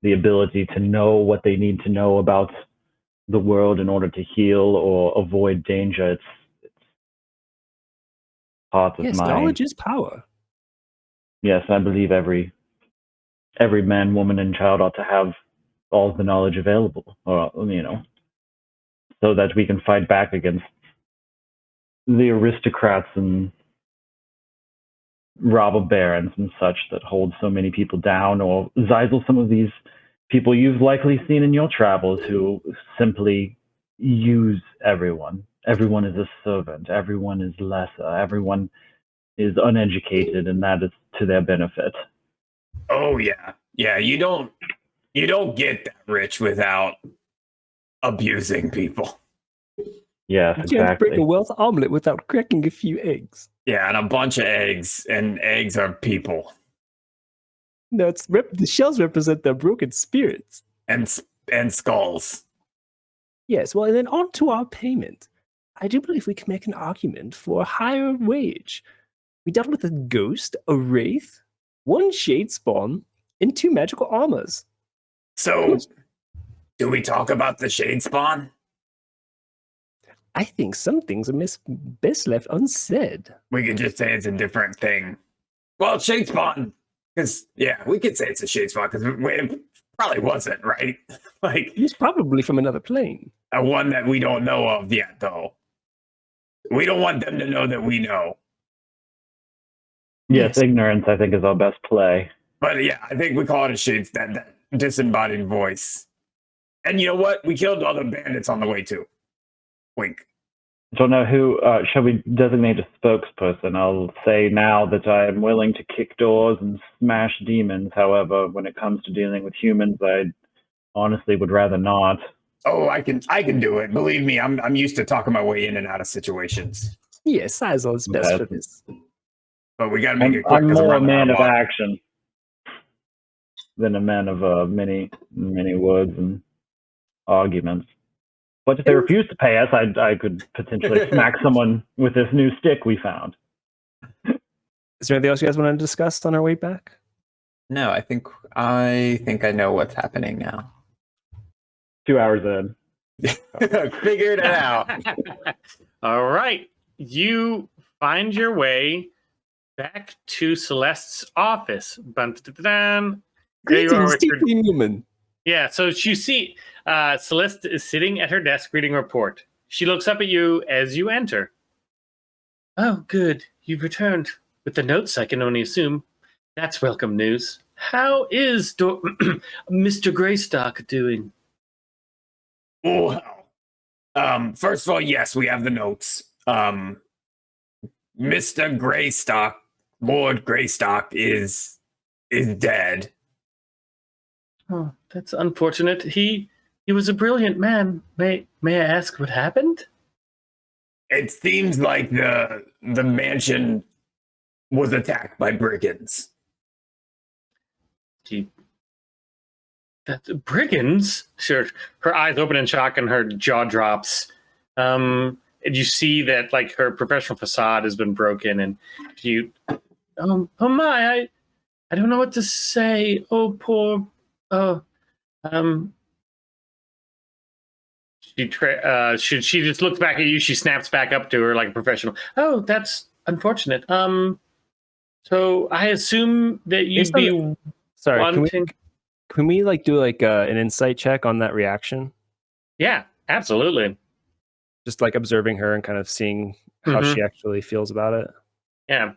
the ability to know what they need to know about the world in order to heal or avoid danger. It's part of my... knowledge is power. Yes, I believe every man, woman, and child ought to have all the knowledge available, or so that we can fight back against the aristocrats and robber barons and such that hold so many people down, or Zeisel, some of these people you've likely seen in your travels who simply use everyone. Everyone is a servant. Everyone is lesser. Everyone is uneducated, and that is to their benefit. Oh yeah. You don't get that rich without abusing people. Yes, You exactly. can't break a wealth omelet without cracking a few eggs. Yeah, and a bunch of eggs, and eggs are people. No, the shells represent their broken spirits. And skulls. Yes, well, and then on to our payment. I do believe we can make an argument for a higher wage. We dealt with a ghost, a wraith, 1 shade spawn, and 2 magical armors. So, do we talk about the shade spawn? I think some things are best left unsaid. We could just say it's a different thing. Well, shade spawn, because we could say it's a shade spawn because it probably wasn't, right? Like, It was probably from another plane. A one that we don't know of yet, though. We don't want them to know that we know. Yes, ignorance, I think, is our best play. But yeah, I think we call it a shade, that disembodied voice. And you know what? We killed all the bandits on the way too. Wink. Don't know who. Shall we designate a spokesperson? I'll say now that I am willing to kick doors and smash demons. However, when it comes to dealing with humans, I honestly would rather not. Oh, I can do it. Believe me, I'm used to talking my way in and out of situations. Yes, Sizal is best for this. But we got to make it quick. I'm more a man of action than a man of many words and arguments. But if they refuse to pay us, I could potentially smack someone with this new stick we found. Is there anything else you guys want to discuss on our way back? No, I think I know what's happening now. 2 hours in. Figured it out. All right. You find your way back to Celeste's office. Bum-da-da-da-dum. There you are, Greetings, Richard. tiefling woman. Yeah, so you see Celeste is sitting at her desk reading a report. She looks up at you as you enter. Oh, good. You've returned. With the notes, I can only assume. That's welcome news. How is Mr. Greystock doing? Well, first of all, yes, we have the notes. Mr. Greystock, Lord Greystock, is dead. Oh, that's unfortunate. He was a brilliant man. May I ask what happened? It seems like the mansion was attacked by brigands. Brigands? Sure. Her eyes open in shock and her jaw drops. And you see that like her professional facade has been broken, and you, oh my, I don't know what to say. Oh, poor. She just looks back at you. She snaps back up to her like a professional. Oh, that's unfortunate. So I assume that you'd Based on be Sorry, wanting. can we like do like an insight check on that reaction? Yeah, absolutely. Just like observing her and kind of seeing how Mhm. she actually feels about it. Yeah.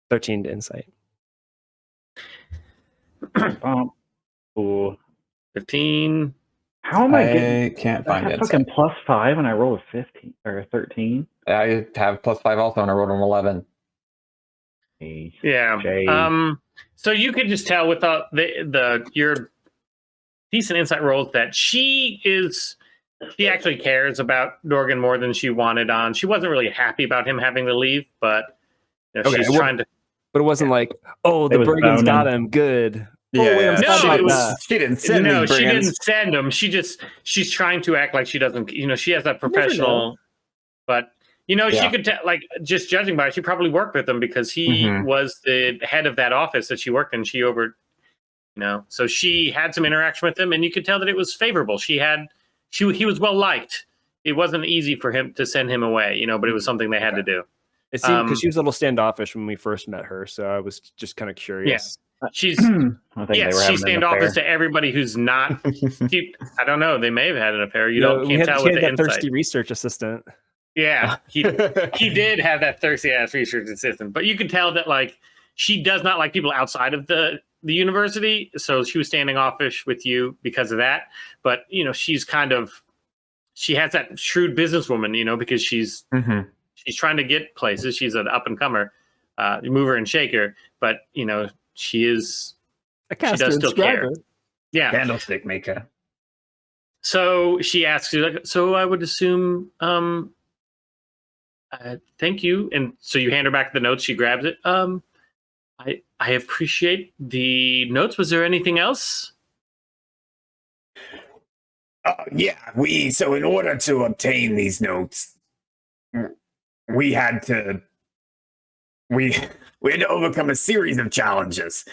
13 to insight. Ooh. 15. How am I getting? I can't I find have it. fucking +5 and I rolled a 15 or a 13. I have +5 also, and I rolled an 11. Yeah. Jay. So you could just tell with your decent insight rolls that she actually cares about Dorgan more than she wanted on. She wasn't really happy about him having to leave, but Okay, she's trying to. But it wasn't like, oh, the was Brigands got boning. him. Good. Yeah, wait, I'm No, sad it was- about that. she didn't send No, these she brigands. didn't send him. She's trying to act like she doesn't. She has that never professional. But she Yeah. could tell. Like, just judging by it, she probably worked with him because he Mhm. was the head of that office that she worked in. She over. So she had some interaction with him, and you could tell that it was favorable. He was well liked. It wasn't easy for him to send him away, but it was something they had to do. It seemed because she was a little standoffish when we first met her, so I was just kind of curious. She's I think they were she's having an standoffish affair. to everybody who's not. I don't know. They may have had an affair. We Can't had, tell she with had the that insight. thirsty research assistant. Yeah, he did have that thirsty ass research assistant, but you could tell that like she does not like people outside of the university, so she was standing offish with you because of that. But she has that shrewd businesswoman, because she's Mhm. trying to get places. She's an up and comer, mover and shaker, but she is. A caster does and still care. scriber. Yeah. Candlestick maker. So she asks you, like, so I would assume, thank you. And so you hand her back the notes. She grabs it. I appreciate the notes. Was there anything else? Yeah, so in order to obtain these notes, we had to overcome a series of challenges.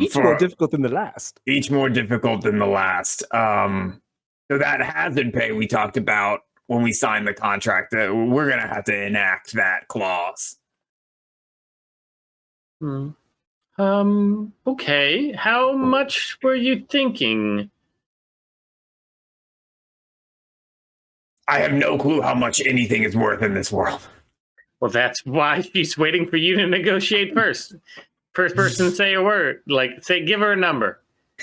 Each more difficult than the last. Each more difficult than the last. So that hazard pay we talked about when we signed the contract, we're going to have to enact that clause. Okay. How much were you thinking? I have no clue how much anything is worth in this world. Well, that's why she's waiting for you to negotiate first. First person to say a word, give her a number.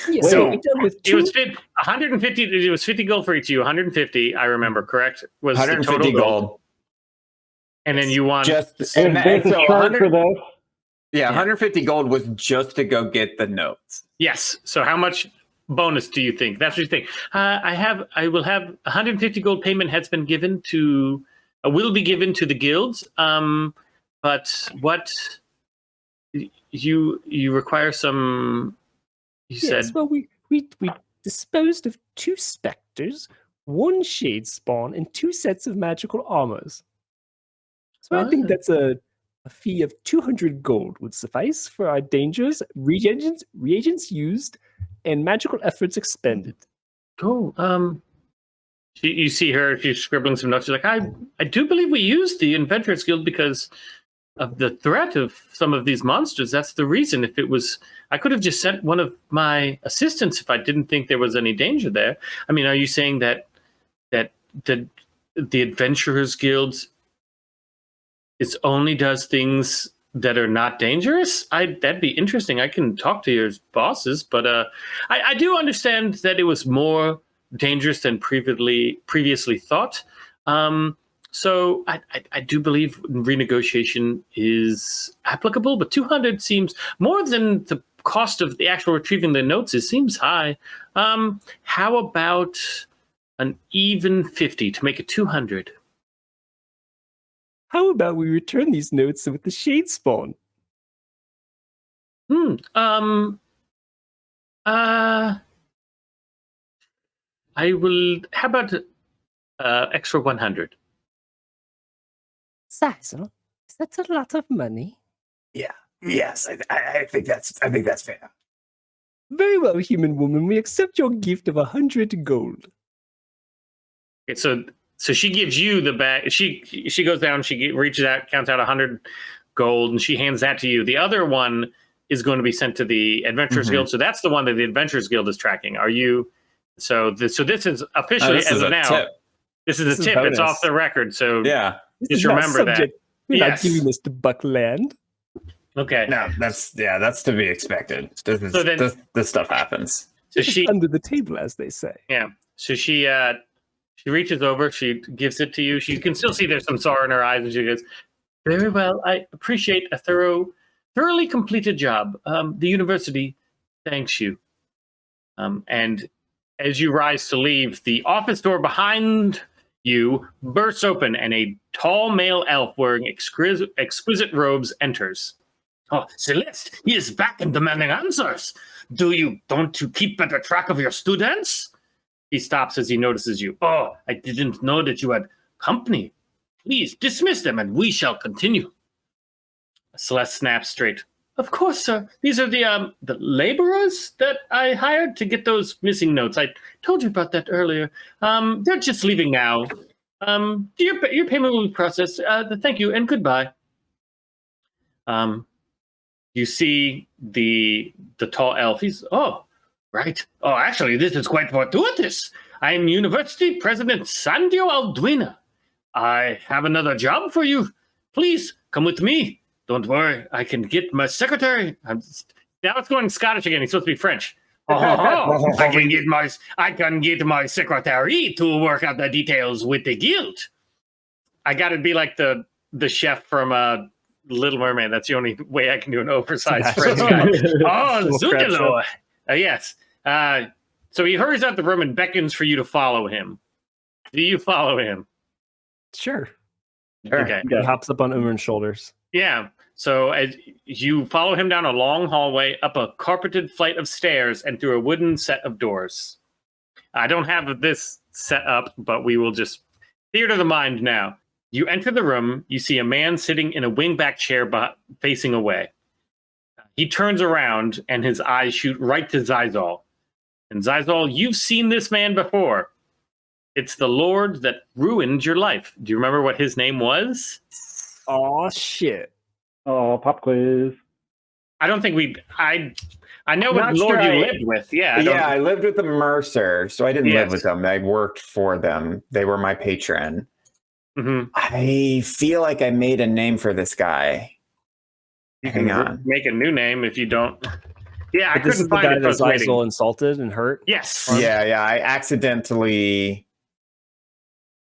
Yeah, So, It was 150. It was 50 gold for each of you. 150, I remember, correct? Was the 150 total gold. And then you want Just There's and a so chart 100 for this. Yeah, 150 gold was just to go get the notes. Yes. So how much bonus do you think? That's what you think. I will have 150 gold payment has been given to will be given to the guilds. But what you require some. You Yes, said well, we disposed of 2 specters, 1 shade spawn, and 2 sets of magical armors. So I think that's a fee of 200 gold would suffice for our dangers, reagents used, and magical efforts expended. cool. You see her. She's scribbling some notes. She's like, I do believe we used the Adventurers Guild because of the threat of some of these monsters. That's the reason. If it was, I could have just sent one of my assistants if I didn't think there was any danger there. I mean, are you saying that the Adventurers Guild only does things that are not dangerous? That'd be interesting. I can talk to your bosses, but I do understand that it was more dangerous than previously thought. So I do believe renegotiation is applicable, but 200 seems more than the cost of the actual retrieving the notes. It seems high. How about an even 50 to make it 200? How about we return these notes with the shade spawn? I will. How about extra 100? Sizel, is that a lot of money? Yeah. Yes, I think that's fair. Very well, human woman. We accept your gift of 100 gold. Okay, so she gives you the bag. She goes down. She reaches out, counts out 100 gold, and she hands that to you. The other one is going to be sent to the Adventurers Guild, so that's the one that the Adventurers Guild is tracking. Are you? So this is officially this as is of a now. tip. This is a tip. bonus. It's off the record. So Yeah. just remember that. We're Yes. not giving this to Buckland. Okay. No, that's to be expected. This stuff happens. So Just she under the table, as they say. So she reaches over, she gives it to you. She can still see there's some sorrow in her eyes, and she goes, "Very well. I appreciate a thoroughly completed job. The university thanks you." And as you rise to leave, the office door behind you bursts open, and a tall male elf wearing exquisite robes enters. "Oh, Celeste, he is back and demanding answers. Don't you keep better track of your students?" He stops as he notices you. "Oh, I didn't know that you had company. Please dismiss them and we shall continue." Celeste snaps straight. "Of course, sir. These are the laborers that I hired to get those missing notes. I told you about that earlier. They're just leaving now. Your payment will be processed. Thank you and goodbye." You see the tall elf. He's, "Oh, right. Oh, actually, this is quite fortuitous. I am University President Sandio Alduina. I have another job for you. Please come with me. Don't worry, I can get my secretary." Now it's going Scottish again. He's supposed to be French. I can get my secretary to work out the details with the guild." I got to be like the chef from Little Mermaid. That's the only way I can do an oversized French guy. "Oh, Zutelo." Yes. So he hurries out the room and beckons for you to follow him. Do you follow him? Sure. Okay. He hops up on Umran's shoulders. Yeah. So as you follow him down a long hallway, up a carpeted flight of stairs, and through a wooden set of doors. I don't have this set up, but we will just theater the mind now. You enter the room. You see a man sitting in a wingback chair facing away. He turns around, and his eyes shoot right to Zizal. And Zizal, you've seen this man before. It's the Lord that ruined your life. Do you remember what his name was? Oh shit! Oh, pop quiz. I don't think I know what Not Lord sure you I- lived with. Yeah. I lived with the Mercer, so I didn't Yes. live with them. I worked for them. They were my patron. Mhm. I feel like I made a name for this guy. You Hang can on. make a new name if you don't. Yeah, I But this couldn't is the find guy it. that I was waiting. Zizal insulted and hurt. Yes. Yeah, I accidentally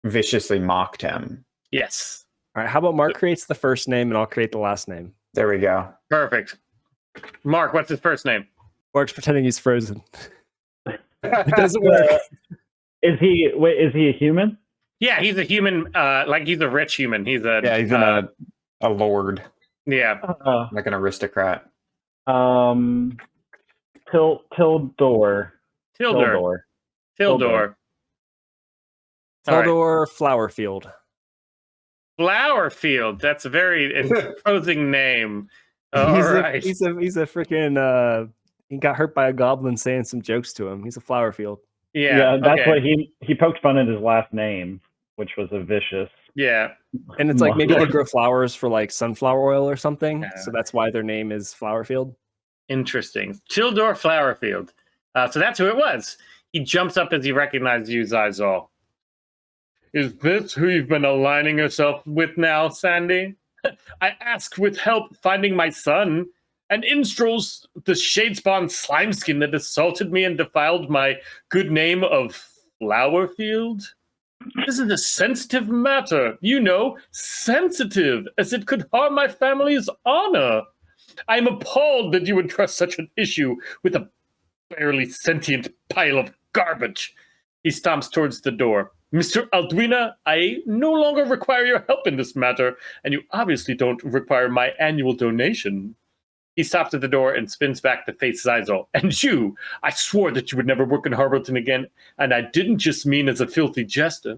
viciously mocked him. Yes. All right. How about Mark creates the first name and I'll create the last name. There we go. Perfect. Mark, what's his first name? Mark's pretending he's frozen. It doesn't work. Is he a human? Yeah, he's a human. Like he's a rich human. He's a Yeah, he's a lord, yeah. like an aristocrat. Tildor. Tildor. Tildor. Tildor. All right. Tildor Flowerfield. Flowerfield. That's a very imposing name. All he's right. he's a freaking he got hurt by a goblin saying some jokes to him. He's a Flowerfield. Yeah. That's okay. what he poked fun at his last name, which was a vicious. Yeah. And it's like maybe they Mother. grow flowers for like sunflower oil or something. Yeah. So that's why their name is Flowerfield. Interesting. Tildor Flowerfield. So that's who it was. He jumps up as he recognizes you, Zizal. Is this who you've been aligning yourself with now, Sandy? I asked with help finding my son, and Instrol's the Shadespawn slimeskin that assaulted me and defiled my good name of Flowerfield? This is a sensitive matter, sensitive, as it could harm my family's honor. I am appalled that you would trust such an issue with a barely sentient pile of garbage. He stomps towards the door. Mr. Alduina, I no longer require your help in this matter, and you obviously don't require my annual donation. He stops at the door and spins back to face Zizal. And you, I swore that you would never work in Harborton again, and I didn't just mean as a filthy jester.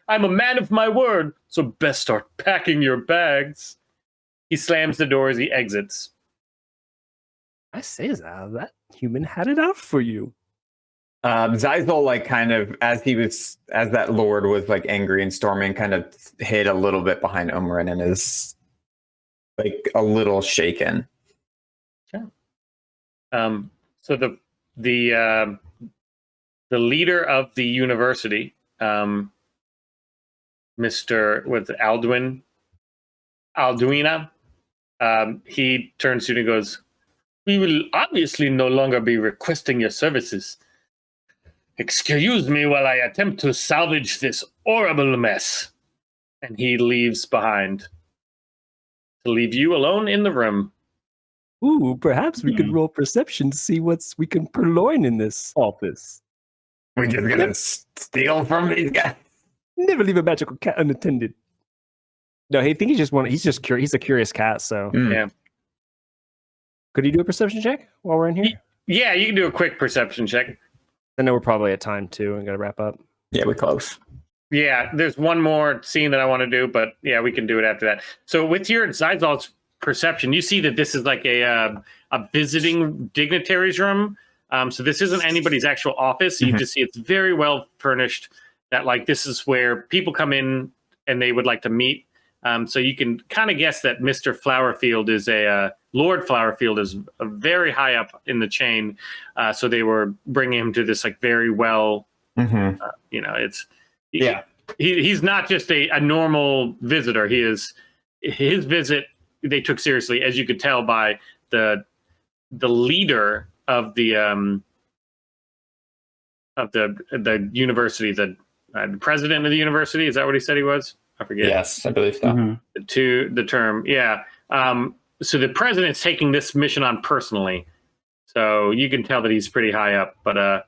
I'm a man of my word, so best start packing your bags. He slams the door as he exits. I say that human had it out for you. Zizal, like, kind of as that lord was like angry and storming, kind of hid a little bit behind Umran and is like a little shaken. So the leader of the university, Mr. with Alduina, he turns to you and goes, "We will obviously no longer be requesting your services. Excuse me while I attempt to salvage this horrible mess." And he leaves behind to leave you alone in the room. Ooh, perhaps we could roll perception to see what's we can purloin in this office. We're just gonna steal from these guys. Never leave a magical cat unattended. No, I think he's just curious. He's a curious cat, so Yeah. Could you do a perception check while we're in here? Yeah, you can do a quick perception check. I know we're probably at time too and gotta wrap up. Yeah, we're close. Yeah, there's one more scene that I want to do, but yeah, we can do it after that. So with your Zizal's perception, you see that this is like a visiting dignitary's room. So this isn't anybody's actual office. You just see it's very well furnished. That like this is where people come in and they would like to meet. So you can kind of guess that Mr. Flowerfield is Lord Flowerfield is very high up in the chain. So they were bringing him to this like very well, he's not just a normal visitor. His visit they took seriously, as you could tell by the leader of the university, the president of the university. Is that what he said he was? I forget. Yes, I believe so. To the term, yeah. So the president's taking this mission on personally, so you can tell that he's pretty high up. But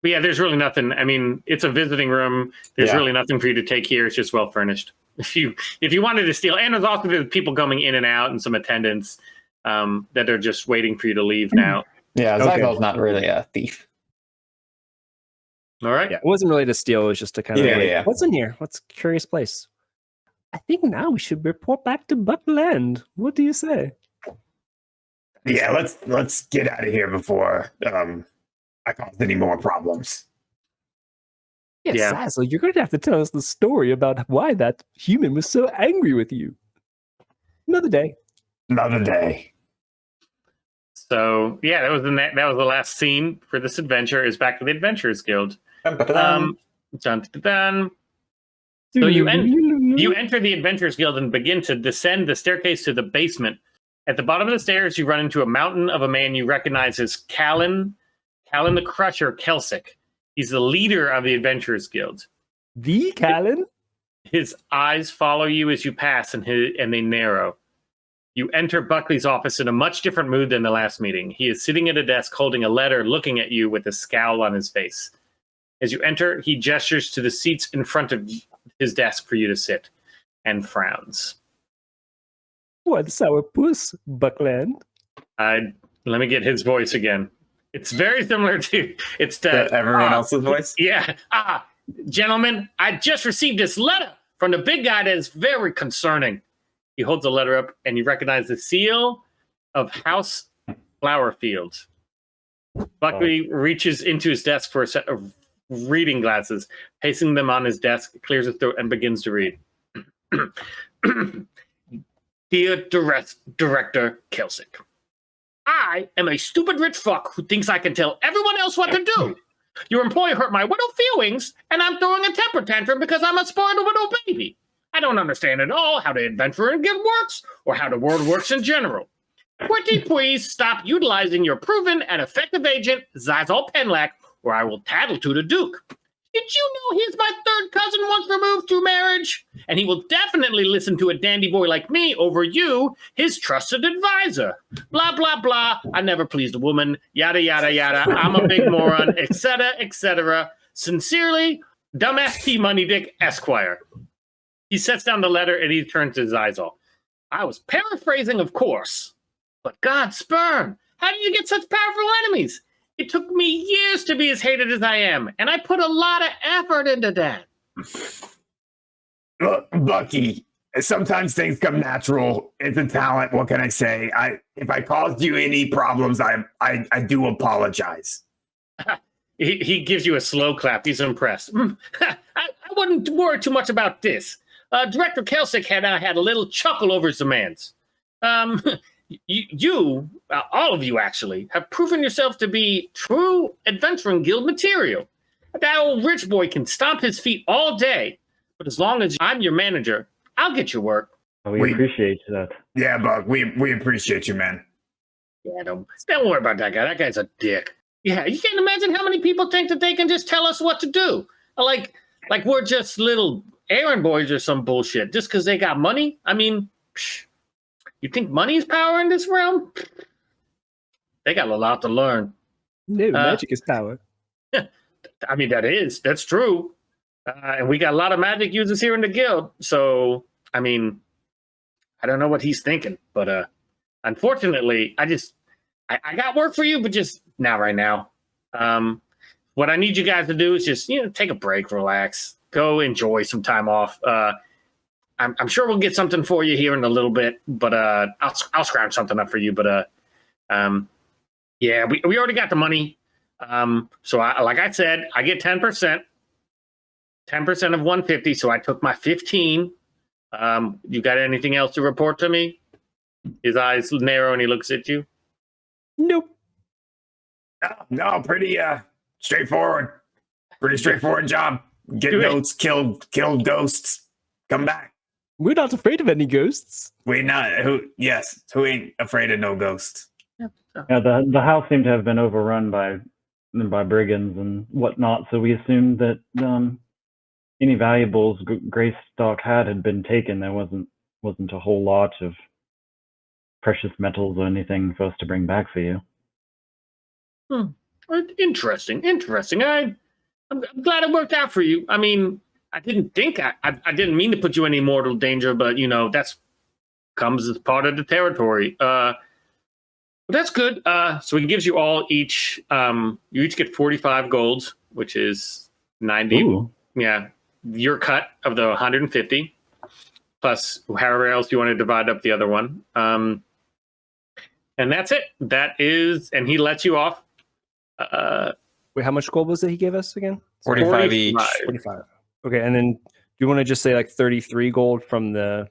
yeah, there's really nothing. I mean, it's a visiting room. There's really nothing for you to take here. It's just well furnished. If you wanted to steal, and there's also the people coming in and out and some attendants that are just waiting for you to leave now. Yeah, Zygal's not really a thief. All right. Yeah, it wasn't really to steal. It was just to kind of what's in here? What's a curious place? I think now we should report back to Buckland. What do you say? Yeah, let's get out of here before I cause any more problems. Yes, Zazzle, you're going to have to tell us the story about why that human was so angry with you. Another day. Another day. So yeah, that was the last scene for this adventure. Is back to the Adventurers Guild. So you enter the Adventurers Guild and begin to descend the staircase to the basement. At the bottom of the stairs, you run into a mountain of a man you recognize as Callan the Crusher Kelsic. He's the leader of the Adventurers Guild. The Callan? His eyes follow you as you pass, and they narrow. You enter Buckley's office in a much different mood than the last meeting. He is sitting at a desk holding a letter, looking at you with a scowl on his face. As you enter, he gestures to the seats in front of his desk for you to sit, and frowns. What sourpuss, Buckland? Let me get his voice again. It's very similar to everyone else's voice. Yeah. Gentlemen, I just received this letter from the big guy that is very concerning. He holds the letter up, and you recognize the seal of House Flowerfield. Buckley reaches into his desk for a set of reading glasses, placing them on his desk, clears his throat, and begins to read. Dear Director Kelsic, I am a stupid rich fuck who thinks I can tell everyone else what to do. Your employer hurt my widow feelings, and I'm throwing a temper tantrum because I'm a spoiled widow baby. I don't understand at all how the Adventurer Guild works, or how the world works in general. Pretty please stop utilizing your proven and effective agent, Zizal Penlack, or I will tattle to the Duke. Did you know he's my third cousin once removed through marriage? And he will definitely listen to a dandy boy like me over you, his trusted advisor. Blah, blah, blah. I never pleased a woman. Yada, yada, yada. I'm a big moron, etc., etc. Sincerely, Dumbass T Money Dick Esquire. He sets down the letter and he turns to Zizal. I was paraphrasing, of course. But God, sperm, how did you get such powerful enemies? It took me years to be as hated as I am, and I put a lot of effort into that. Look, Bucky, sometimes things come natural. It's a talent. What can I say? If I caused you any problems, I do apologize. He gives you a slow clap. He's impressed. I wouldn't worry too much about this. Director Kelsick and I had a little chuckle over some manse. You, all of you actually, have proven yourself to be true adventuring guild material. That old rich boy can stomp his feet all day, but as long as I'm your manager, I'll get your work. We appreciate that. Yeah, Buck, we appreciate you, man. Yeah, don't worry about that guy. That guy's a dick. Yeah, you can't imagine how many people think that they can just tell us what to do. Like we're just little errand boys or some bullshit just because they got money. I mean, you think money is power in this realm? They got a lot to learn. No, magic is power. I mean, that's true. And we got a lot of magic users here in the guild. So, I mean, I don't know what he's thinking. But unfortunately, I got work for you, but just not right now. What I need you guys to do is just, take a break, relax, go enjoy some time off. I'm sure we'll get something for you here in a little bit, but I'll scrounge something up for you. But yeah, we already got the money. So like I said, I get 10%. 10% of 150, so I took my 15. You got anything else to report to me? His eyes narrow and he looks at you. Nope. No, pretty straightforward. Pretty straightforward job. Get notes, kill ghosts, come back. We're not afraid of any ghosts. Who ain't afraid of no ghosts? Yeah, the house seemed to have been overrun by brigands and whatnot, so we assumed that any valuables Greystock had been taken. There wasn't a whole lot of precious metals or anything for us to bring back for you. Interesting. I'm glad it worked out for you. I mean, I didn't think I didn't mean to put you in any mortal danger, but that's comes as part of the territory. But that's good. So he gives you all each. You each get 45 golds, which is 90. Ooh. Yeah, your cut of the 150, plus however else you want to divide up the other one. And that's it. And he lets you off. Wait, how much gold was it he gave us again? 45 each. 45. Okay, and then do you want to just say like 33 gold from the?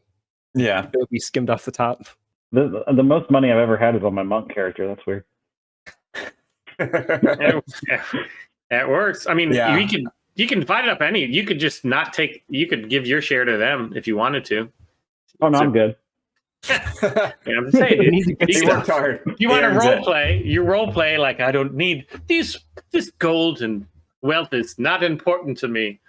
Yeah. We skimmed off the top. The most money I've ever had is on my monk character. That's weird. That works. I mean, Yeah. you can divide it up any. You could just not take. You could give your share to them if you wanted to. Oh no, I'm good. Yeah, I'm just saying, dude. He worked hard. You want to He earns role it. play? You role play like I don't need this gold and wealth is not important to me.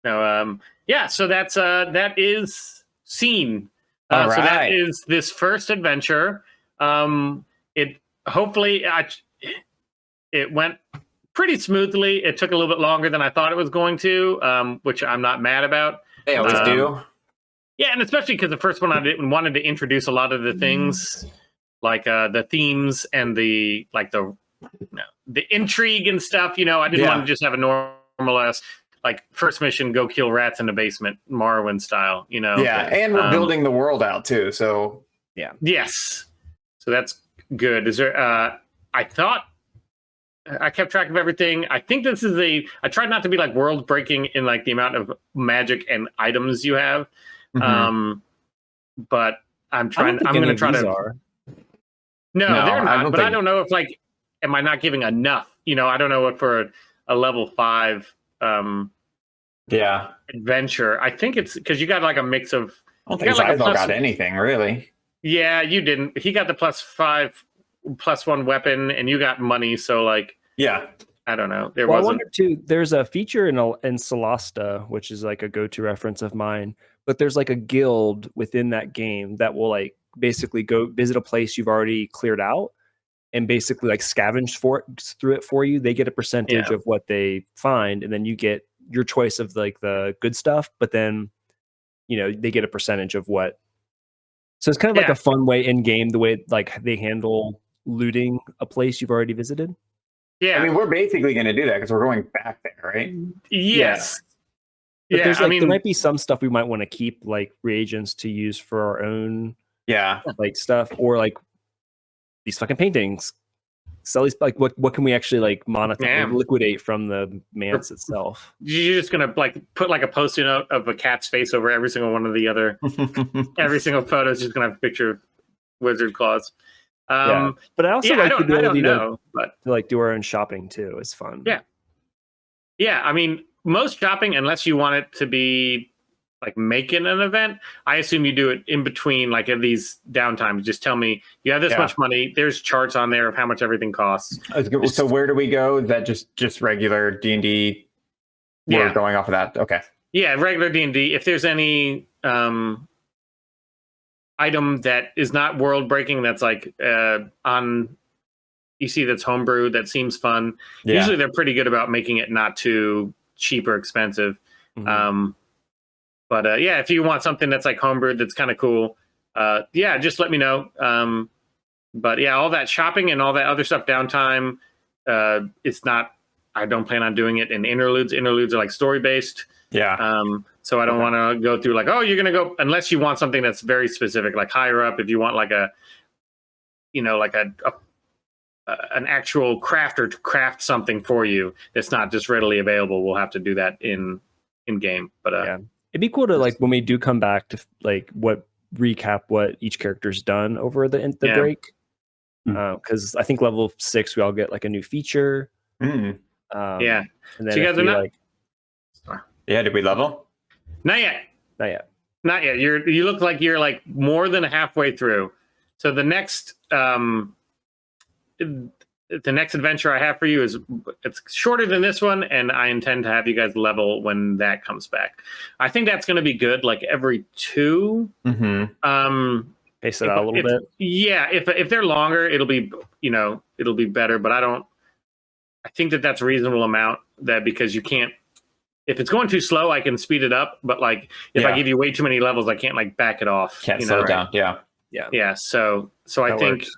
No, yeah. So that is scene. All So that right. is this first adventure. It hopefully it went pretty smoothly. It took a little bit longer than I thought it was going to, which I'm not mad about. They always do. Yeah, and especially because the first one I wanted to introduce a lot of the things, like the themes and the intrigue and stuff. I didn't want to just have a normal like first mission, go kill rats in the basement, Morrowind style. Yeah, and we're building the world out too. So Yes, so that's good. Is there? I thought I kept track of everything. I think this is I tried not to be like world breaking in like the amount of magic and items you have. Mhm. But I'm I don't think I'm any going to of try these to. are. No, No, they're I not. don't But I think- don't know if am I not giving enough? I don't know if for a level 5 Yeah. adventure. I think it's because you got like a mix of. I don't think got like a Zythal plus- got anything really. Yeah, you didn't. He got the +5, +1 weapon, and you got money. So like, Yeah. I don't know. There Well, I wasn't. wonder too. There's a feature in Solasta, which is like a go-to reference of mine. But there's like a guild within that game that will like basically go visit a place you've already cleared out, and basically like scavenge through it for you. They get a percentage of what they find, and then you get your choice of like the good stuff. But then, they get a percentage of what. So it's kind of like a fun way in game, the way like they handle looting a place you've already visited. Yeah. I mean, we're basically going to do that because we're going back there, right? Yes. But Yeah. there's I like mean, there might be some stuff we might want to keep, like reagents to use for our own Yeah. like stuff, or like these fucking paintings. So at least like what can we actually like monetize, Yeah. liquidate from the manse itself? You're just gonna like put like a post-it note of a cat's face over every single one of the other. Every single photo is just gonna have a picture of wizard claws. Yeah. But I also yeah, like the I don't ability know, but to like do our own shopping too. It's fun. Yeah. Yeah, I mean, most shopping, unless you want it to be like making an event, I assume you do it in between, like at these downtimes. Just tell me you have this much money. There's charts on there of how much everything costs. So where do we go? Is that just regular D&D? We're Yeah. going off of that. Okay. Yeah, regular D&D. If there's any item that is not world breaking, that's like on you see that's homebrew, that seems fun. Yeah. Usually they're pretty good about making it not too cheap or expensive. Mhm. But yeah, if you want something that's like homebrewed, that's kind of cool. Yeah, just let me know. But yeah, all that shopping and all that other stuff downtime, it's not. I don't plan on doing it in interludes. Interludes are like story based. Yeah. So I don't want to go through like, oh, you're gonna go unless you want something that's very specific, like higher up. If you want like a, like an actual crafter to craft something for you that's not just readily available, we'll have to do that in game. But yeah, it'd be cool to like when we do come back to like recap what each character's done over the break. Because I think level 6 we all get like a new feature. Mm. Yeah. And then So you guys are not. like, Yeah. Did we level? Not yet. not yet. Not yet. You look like you're like more than halfway through. So the next adventure I have for you it's shorter than this one, and I intend to have you guys level when that comes back. I think that's going to be good, like every 2. Mm-hmm. Pace it out a little bit. Yeah, if they're longer, it'll be better. But I think that's a reasonable amount, that because you can't. If it's going too slow, I can speed it up. But like if I give you way too many levels, I can't like back it off. Can't slow it down. Yeah. Yeah. So I That think. works.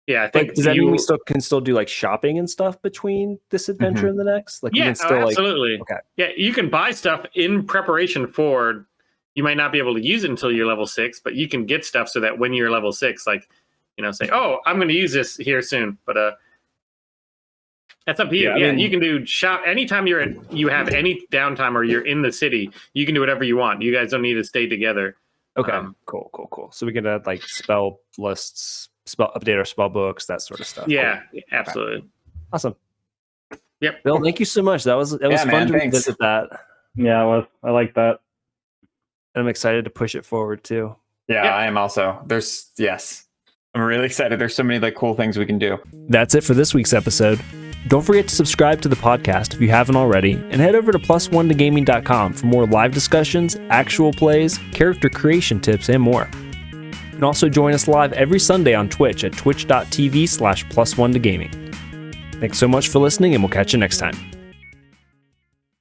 Yeah, I think. Does that mean we can still do like shopping and stuff between this adventure and the next? Like, we can still absolutely. Like, okay. Yeah, you can buy stuff in preparation for. You might not be able to use it until you're level 6, but you can get stuff so that when you're level 6, like, say, oh, I'm going to use this here soon. But that's up to you. Yeah, you can do shop anytime you have any downtime or you're in the city. You can do whatever you want. You guys don't need to stay together. Okay, cool. So we can add like spell lists, update our spell books, that sort of stuff. Yeah, cool. Absolutely. Okay. Awesome. Yep. Bill, thank you so much. That was fun to revisit that. Yeah, it was. I like that. And I'm excited to push it forward too. Yeah, I am also. I'm really excited. There's so many like cool things we can do. That's it for this week's episode. Don't forget to subscribe to the podcast if you haven't already, and head over to +1togaming.com for more live discussions, actual plays, character creation tips, and more. You can also join us live every Sunday on Twitch at twitch.tv/+1togaming. Thanks so much for listening, and we'll catch you next time.